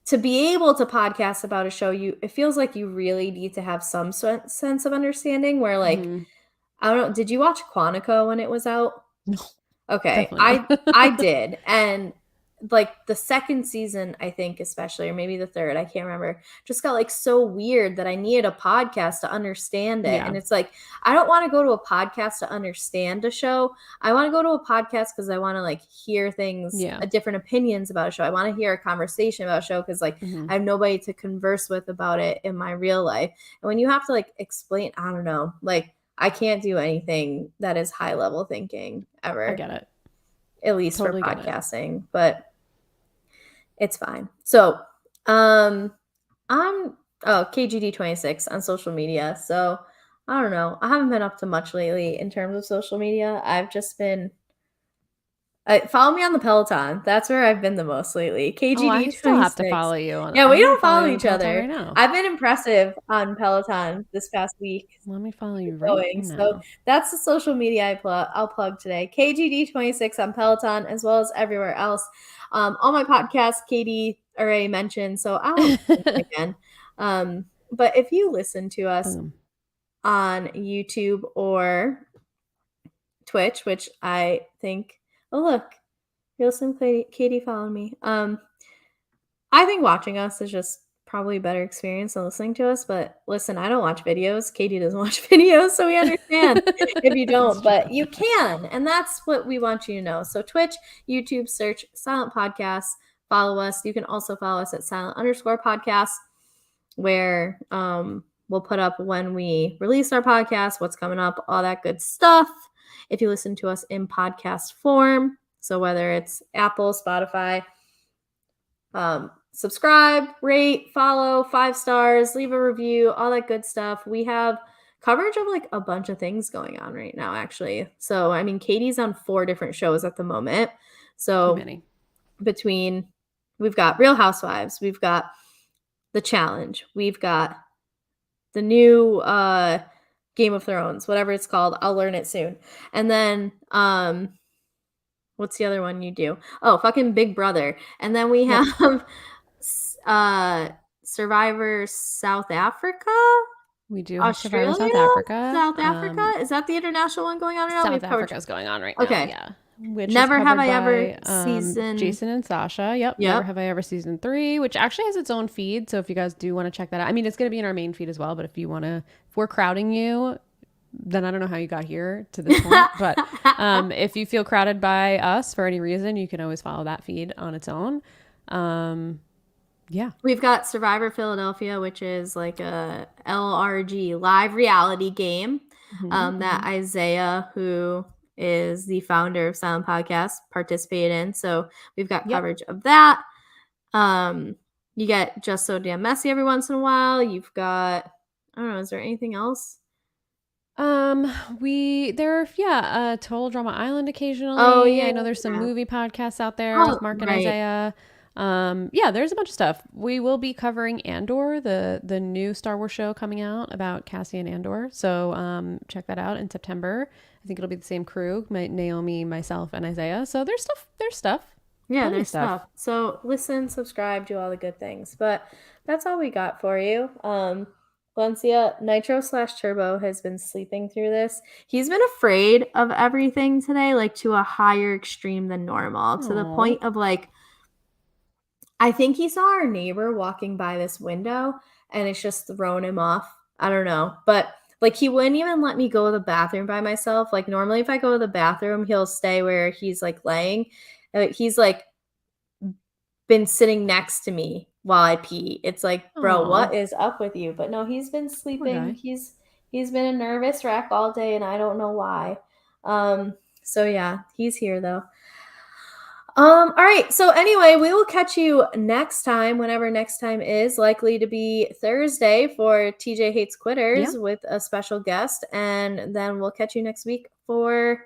to be able to podcast about a show, it feels like you really need to have some sense of understanding where like, I don't know, did you watch Quantico when it was out? No. Okay. I did. And like the second season, I think especially, or maybe the third, I can't remember, just got like so weird that I needed a podcast to understand it. Yeah. And it's like, I don't want to go to a podcast to understand a show. I want to go to a podcast because I want to like hear things, different opinions about a show. I want to hear a conversation about a show because like I have nobody to converse with about it in my real life. And when you have to like explain, I don't know, like I can't do anything that is high level thinking ever. I get it. At least totally for podcasting, but it's fine. So, I'm KGD26 on social media. So I don't know. I haven't been up to much lately in terms of social media. I've just been follow me on the Peloton. That's where I've been the most lately. Oh, I still have to KGD26. follow you on. Yeah, we I'm gonna don't follow you follow on the each Peloton other. right now. I've been impressive on Peloton this past week Let me follow you right going. So now. that's the social media I'll plug today. KGD26 on Peloton as well as everywhere else. All my podcasts, Katie already mentioned, so I won't mention again. But if you listen to us Boom. on YouTube or Twitch, which I think, oh look, you listen to Katie followed me. I think watching us is just probably a better experience than listening to us. But listen, I don't watch videos. Katie doesn't watch videos, so we understand if you It's don't, true. but you can. And that's what we want you to know. So Twitch, YouTube, search Silent Podcasts, follow us. You can also follow us at silent_podcasts, where we'll put up when we release our podcast, what's coming up, all that good stuff. If you listen to us in podcast form, so whether it's Apple, Spotify, subscribe, rate, follow, 5 stars, leave a review, all that good stuff. We have coverage of like a bunch of things going on right now, actually. So, I mean, Katie's on 4 different shows at the moment. Too So, many. we've got Real Housewives, we've got The Challenge, we've got the new Game of Thrones, whatever it's called. I'll learn it soon. And then what's the other one you do? Oh, fucking Big Brother. And then we Yep. have Survivor South Africa? We do have Survivor Australia? South Africa. South Africa? Is that the international one going on right now? South We've covered. Africa is going on right now. Okay. Yeah. Which is Never Have covered I Ever by season. Jason and Sasha. Yep. Yep. Never Have I Ever season 3, which actually has its own feed. So if you guys do want to check that out, I mean, it's going to be in our main feed as well. But if you want to, if we're crowding you, then I don't know how you got here to this point. But if you feel crowded by us for any reason, you can always follow that feed on its own. Yeah. We've got Survivor Philadelphia, which is like a LRG live reality game that Isaiah, who is the founder of Silent Podcast, participated in. So we've got coverage of that. You get Just So Damn Messy every once in a while. You've got, I don't know, is there anything else? Total Drama Island occasionally. Oh, yeah, I know there's some movie podcasts out there Oh, with Mark and right. Isaiah. There's a bunch of stuff. We will be covering Andor, the new Star Wars show coming out about Cassian Andor. So check that out in September. I think it'll be the same crew, Naomi, myself, and Isaiah. So there's stuff. Yeah, Plenty of there's stuff. So listen, subscribe, do all the good things. But that's all we got for you. Valencia, Nitro/Turbo has been sleeping through this. He's been afraid of everything today, like to a higher extreme than normal, to the point of like, I think he saw our neighbor walking by this window and it's just thrown him off. I don't know. But like he wouldn't even let me go to the bathroom by myself. Like normally if I go to the bathroom, he'll stay where he's like laying. He's like been sitting next to me while I pee. It's like, bro, what is up with you? But no, he's been sleeping. He's been a nervous wreck all day and I don't know why. So yeah, he's here though. All right. So anyway, we will catch you next time, whenever next time is, likely to be Thursday for TJ Hates Quitters with a special guest. And then we'll catch you next week for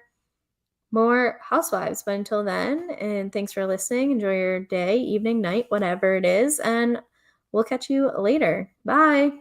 more Housewives. But until then, and thanks for listening. Enjoy your day, evening, night, whatever it is. And we'll catch you later. Bye.